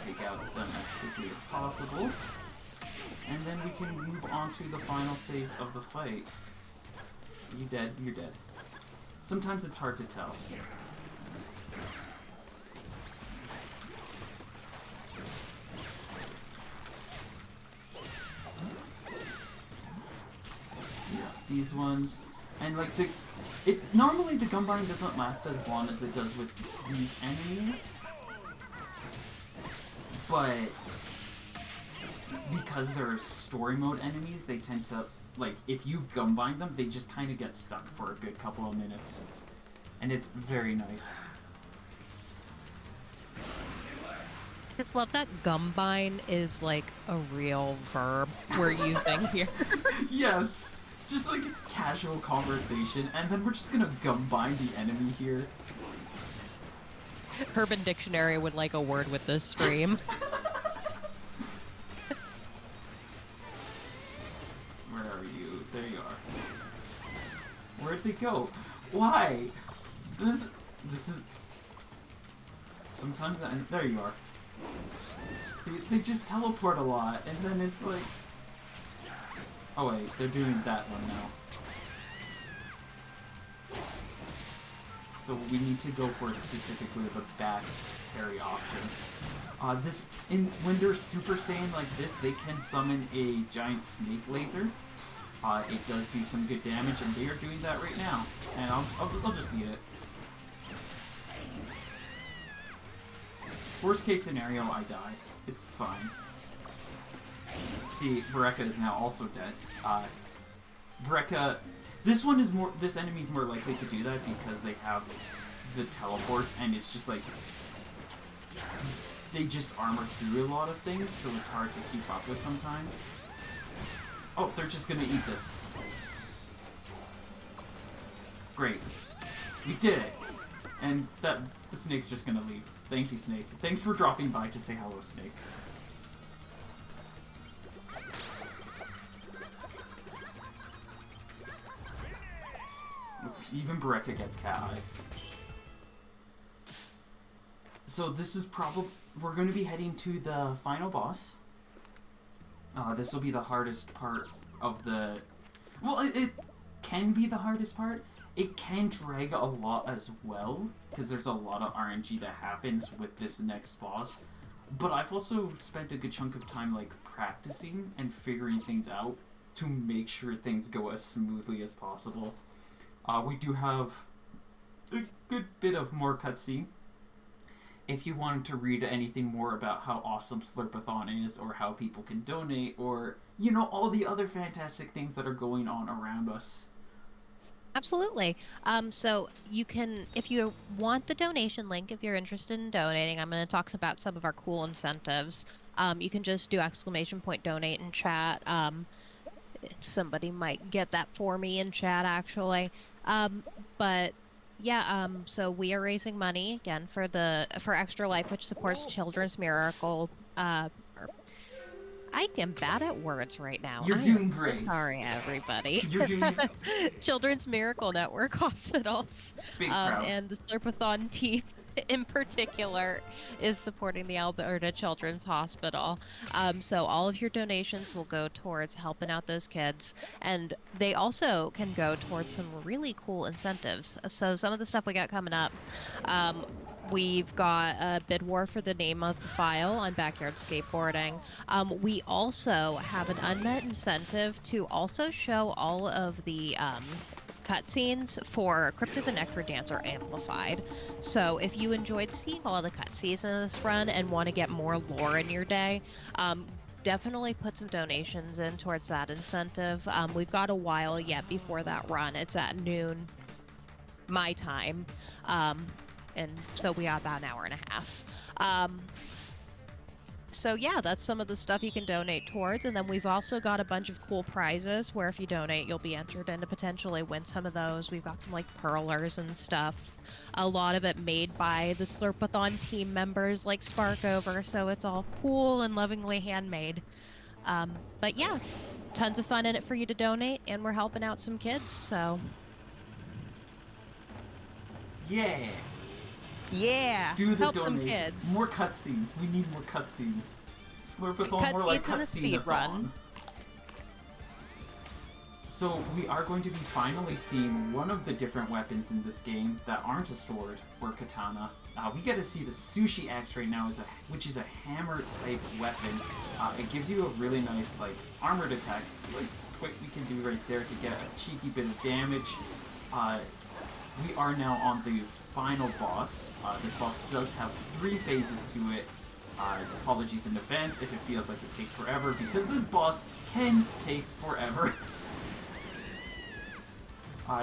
Take out them as quickly as possible, and then we can move on to the final phase of the fight. You dead? You're dead. Sometimes it's hard to tell. Yeah, these ones, and like normally the gum bind doesn't last as long as it does with these enemies. But because they're story mode enemies, they tend to, like, if you gum bind them, they just kind of get stuck for a good couple of minutes. And it's very nice. I just love that gum bind is like a real verb we're using here. Yes! Just like a casual conversation, and then we're just gonna gum bind the enemy here. Urban Dictionary would like a word with this stream. Where are you? There you are. Where'd they go? Why? This is... Sometimes there you are. See, they just teleport a lot, and then it's like... Oh wait, they're doing that one now. So we need to go for specifically the back parry option. When they're Super Saiyan like this, they can summon a giant snake laser. It does do some good damage, and they are doing that right now. And I'll just eat it. Worst case scenario, I die. It's fine. See, Vereka is now also dead. Vereka... This enemy's more likely to do that because they have the teleport, and it's just like... They just armor through a lot of things, so it's hard to keep up with sometimes. Oh, they're just gonna eat this. Great. We did it! And the snake's just gonna leave. Thank you, Snake. Thanks for dropping by to say hello, Snake. Even Vereka gets cat eyes. So this is we're going to be heading to the final boss. This will be the hardest part of the... Well, it can be the hardest part. It can drag a lot as well, because there's a lot of RNG that happens with this next boss. But I've also spent a good chunk of time like practicing and figuring things out to make sure things go as smoothly as possible. We do have a good bit of more cutscene. If you wanted to read anything more about how awesome Slurpathon is, or how people can donate, or, you know, all the other fantastic things that are going on around us. Absolutely. So you can, if you want the donation link, if you're interested in donating, I'm going to talk about some of our cool incentives. You can just do !donate in chat. Somebody might get that for me in chat, actually. But yeah, so we are raising money again for Extra Life, which supports Children's Miracle. I am bad at words right now. You're I doing am so great. sorry, everybody. You're doing Children's Miracle Network hospitals, big crowd. and the Slurpathon team in particular is supporting the Alberta Children's Hospital. So all of your donations will go towards helping out those kids, and they also can go towards some really cool incentives. So some of the stuff we got coming up, we've got a bid war for the name of the file on Backyard Skateboarding. We also have an unmet incentive to also show all of the cutscenes for Crypt of the Necrodancer Amplified. So if you enjoyed seeing all the cutscenes in this run and want to get more lore in your day, definitely put some donations in towards that incentive. We've got a while yet before that run. It's at noon my time. And so we got about an hour and a half. So yeah, that's some of the stuff you can donate towards. And then we've also got a bunch of cool prizes where if you donate, you'll be entered in to potentially win some of those. We've got some like perlers and stuff. A lot of it made by the Slurpathon team members like Sparkover. So it's all cool and lovingly handmade. But yeah, tons of fun in it for you to donate. And we're helping out some kids, so. Yeah. Yeah, Do the help them donation. kids. More cutscenes. We need more cutscenes. Slurpathon, more like cutscene-a-thon. So we are going to be finally seeing one of the different weapons in this game that aren't a sword or katana. We get to see the sushi axe right now, which is a hammer-type weapon. It gives you a really nice like armored attack, like what we can do right there to get a cheeky bit of damage. We are now on the final boss. This boss does have 3 phases to it. Apologies in advance if it feels like it takes forever, because this boss can take forever.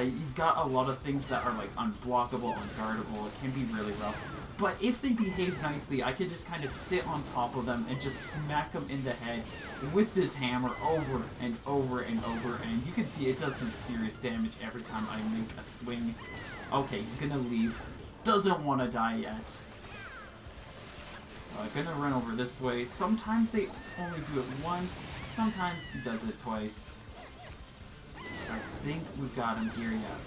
He's got a lot of things that are like unblockable, unguardable. It can be really rough. But if they behave nicely, I can just kind of sit on top of them and just smack them in the head with this hammer over and over and over. And you can see it does some serious damage every time I make a swing. Okay, he's gonna leave. Doesn't want to die yet. Gonna run over this way. Sometimes they only do it once. Sometimes he does it twice. I think we've got him here yet.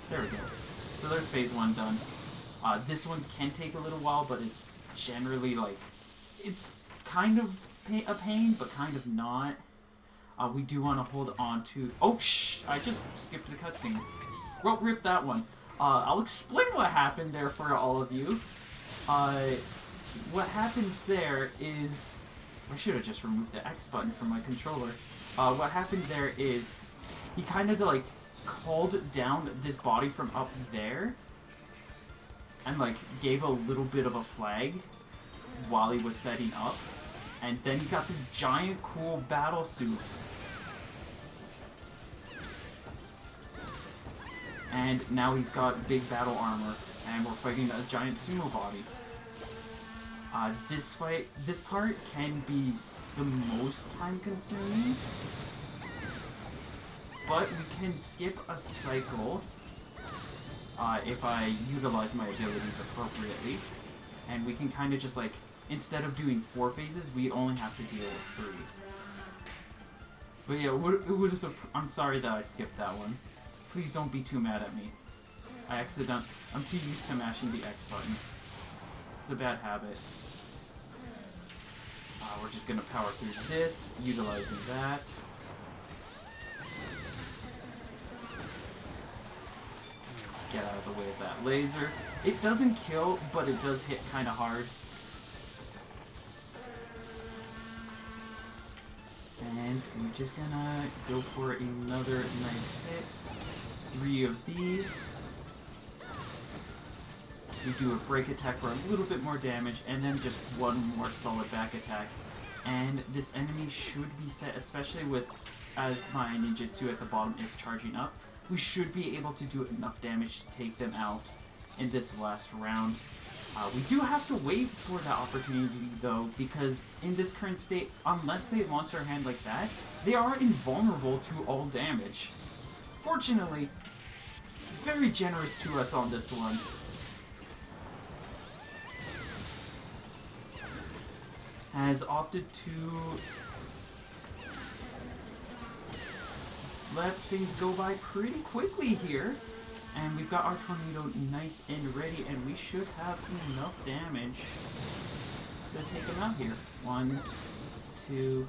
There we go. So there's phase 1 done. This one can take a little while, but it's generally like... It's kind of a pain, but kind of not. We do want to hold on to... Oh, shh! I just skipped the cutscene. Well, rip that one. I'll explain what happened there for all of you. What happens there is... I should have just removed the X button from my controller. What happened there is he kind of like called down this body from up there and like gave a little bit of a flag while he was setting up, and then he got this giant cool battle suit, and now he's got big battle armor, and we're fighting a giant sumo body. This part can be the most time consuming, but we can skip a cycle if I utilize my abilities appropriately, and we can kind of just like, instead of doing 4 phases, we only have to deal with 3. But yeah, it was I'm sorry that I skipped that one. Please don't be too mad at me. I'm too used to mashing the X button. It's a bad habit. We're just gonna power through this, utilizing that. get out of the way of that laser. It doesn't kill, but it does hit kind of hard. And we're just gonna go for another nice hit. 3 of these. We do a break attack for a little bit more damage, and then just 1 more solid back attack. And this enemy should be set, especially with, as my ninjutsu at the bottom is charging up, we should be able to do enough damage to take them out in this last round. We do have to wait for that opportunity, though, because in this current state, unless they launch their hand like that, they are invulnerable to all damage. Fortunately, very generous to us on this one. Has opted to let things go by pretty quickly here. And we've got our tornado nice and ready, and we should have enough damage to take him out here. 1, 2,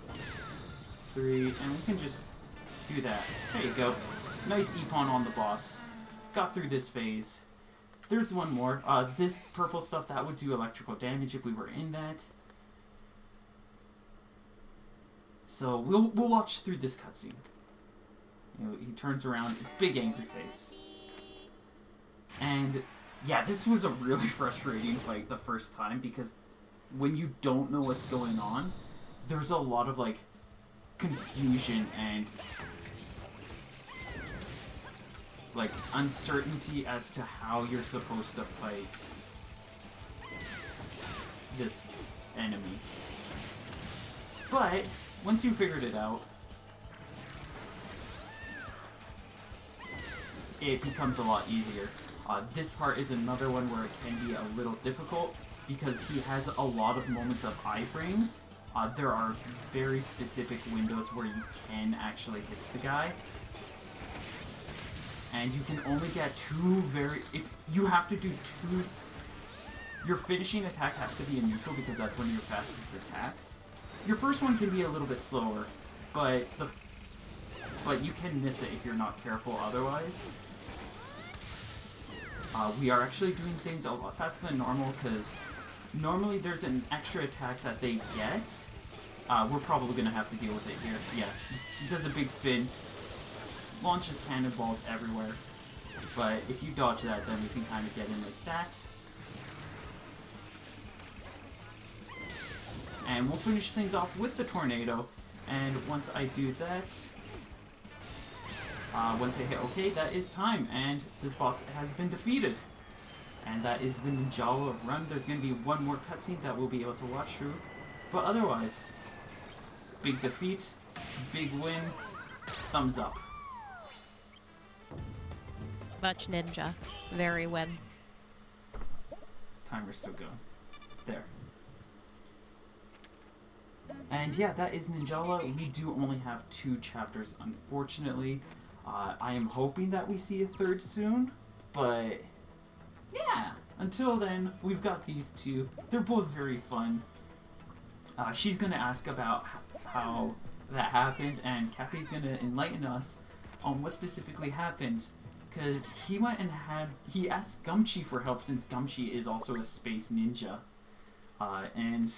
3, and we can just do that. There you go. Nice Epon on the boss. Got through this phase. There's one more. This purple stuff, that would do electrical damage if we were in that. So we'll watch through this cutscene. You know, he turns around. It's big angry face. And yeah, this was a really frustrating fight the first time, because when you don't know what's going on, there's a lot of like confusion and like uncertainty as to how you're supposed to fight this enemy. But once you figured it out, it becomes a lot easier. This part is another one where it can be a little difficult because he has a lot of moments of iframes. There are very specific windows where you can actually hit the guy. And you can only get 2 if you have to do 2, your finishing attack has to be in neutral because that's one of your fastest attacks. Your first one can be a little bit slower, but you can miss it if you're not careful otherwise. We are actually doing things a lot faster than normal because normally there's an extra attack that they get. We're probably going to have to deal with it here. Yeah, he does a big spin, launches cannonballs everywhere. But if you dodge that, then we can kind of get in like that. And we'll finish things off with the tornado. And once I do that, once I hit OK, that is time. And this boss has been defeated. And that is the Ninjala run. There's going to be one more cutscene that we'll be able to watch through. But otherwise, big defeat, big win, thumbs up. Much ninja. Very win. Timer's still going. There. And yeah, that is Ninjala. We do only have 2 chapters, unfortunately. I am hoping that we see a 3rd soon, but yeah, until then, we've got these 2. They're both very fun. She's going to ask about how that happened, and Cappy's going to enlighten us on what specifically happened, because he went and he asked Gumchi for help, since Gumchi is also a space ninja. And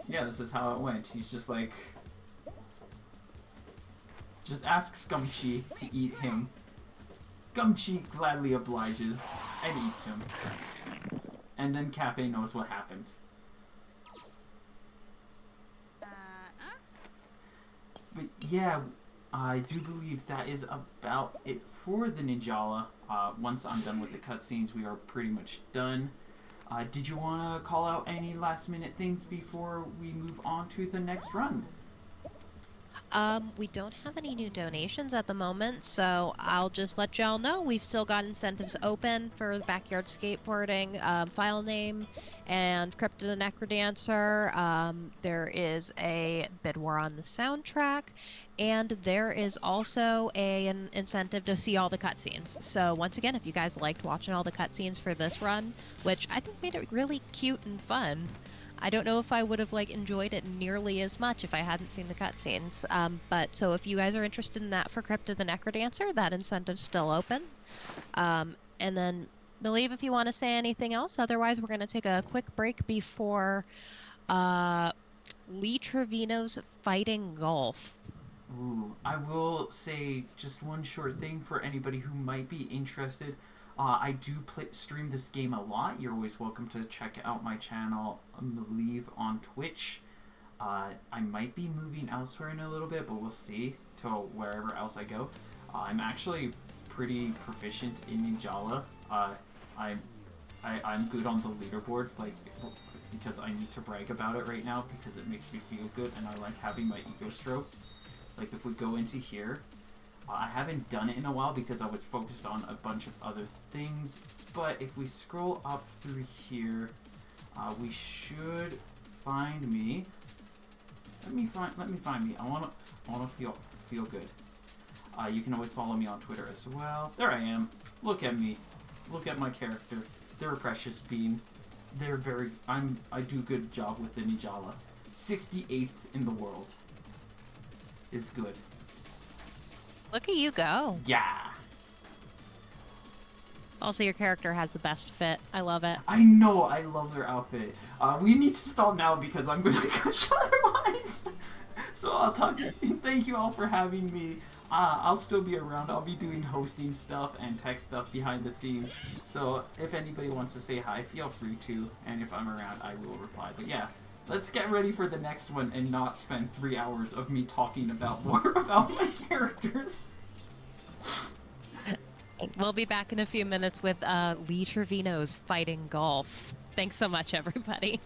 yeah, this is how it went. He's just like, just asks Gumchi to eat him. Gumchi gladly obliges and eats him. And then Cappy knows what happened. But yeah, I do believe that is about it for the Ninjala. Once I'm done with the cutscenes, we are pretty much done. Did you want to call out any last minute things before we move on to the next run? We don't have any new donations at the moment, so I'll just let y'all know we've still got incentives open for backyard skateboarding, file name, and Crypto the Necrodancer. There is a bid war on the soundtrack, and there is also an incentive to see all the cutscenes. So once again, if you guys liked watching all the cutscenes for this run, which I think made it really cute and fun, I don't know if I would have enjoyed it nearly as much if I hadn't seen the cutscenes. But so if you guys are interested in that for Crypto the Necrodancer, that incentive's still open. And then, Mileve, if you want to say anything else, otherwise we're going to take a quick break before uh, Lee Trevino's Fighting Golf. Ooh, I will say just one short thing for anybody who might be interested. I do stream this game a lot. You're always welcome to check out my channel, Mileve, on Twitch. I might be moving elsewhere in a little bit, but we'll see to wherever else I go. I'm actually pretty proficient in Ninjala. I'm good on the leaderboards, like, because I need to brag about it right now because it makes me feel good and I like having my ego stroked. Like, if we go into here, I haven't done it in a while because I was focused on a bunch of other things, but if we scroll up through here, we should find me. Let me find me. I wanna feel good. You can always follow me on Twitter as well. There I am. Look at me. Look at my character. They're a precious being. They're very. I do a good job with the Ninjala. 68th in the world. Is good. Look at you go. Yeah. Also, your character has the best fit. I love it. I know. I love their outfit. We need to stop now because I'm going to gush otherwise. So I'll talk to you. Thank you all for having me. I'll still be around. I'll be doing hosting stuff and tech stuff behind the scenes. So if anybody wants to say hi, feel free to. And if I'm around, I will reply. But yeah, let's get ready for the next one and not spend 3 hours of me talking about more about my characters. We'll be back in a few minutes with Lee Trevino's Fighting Golf. Thanks so much, everybody.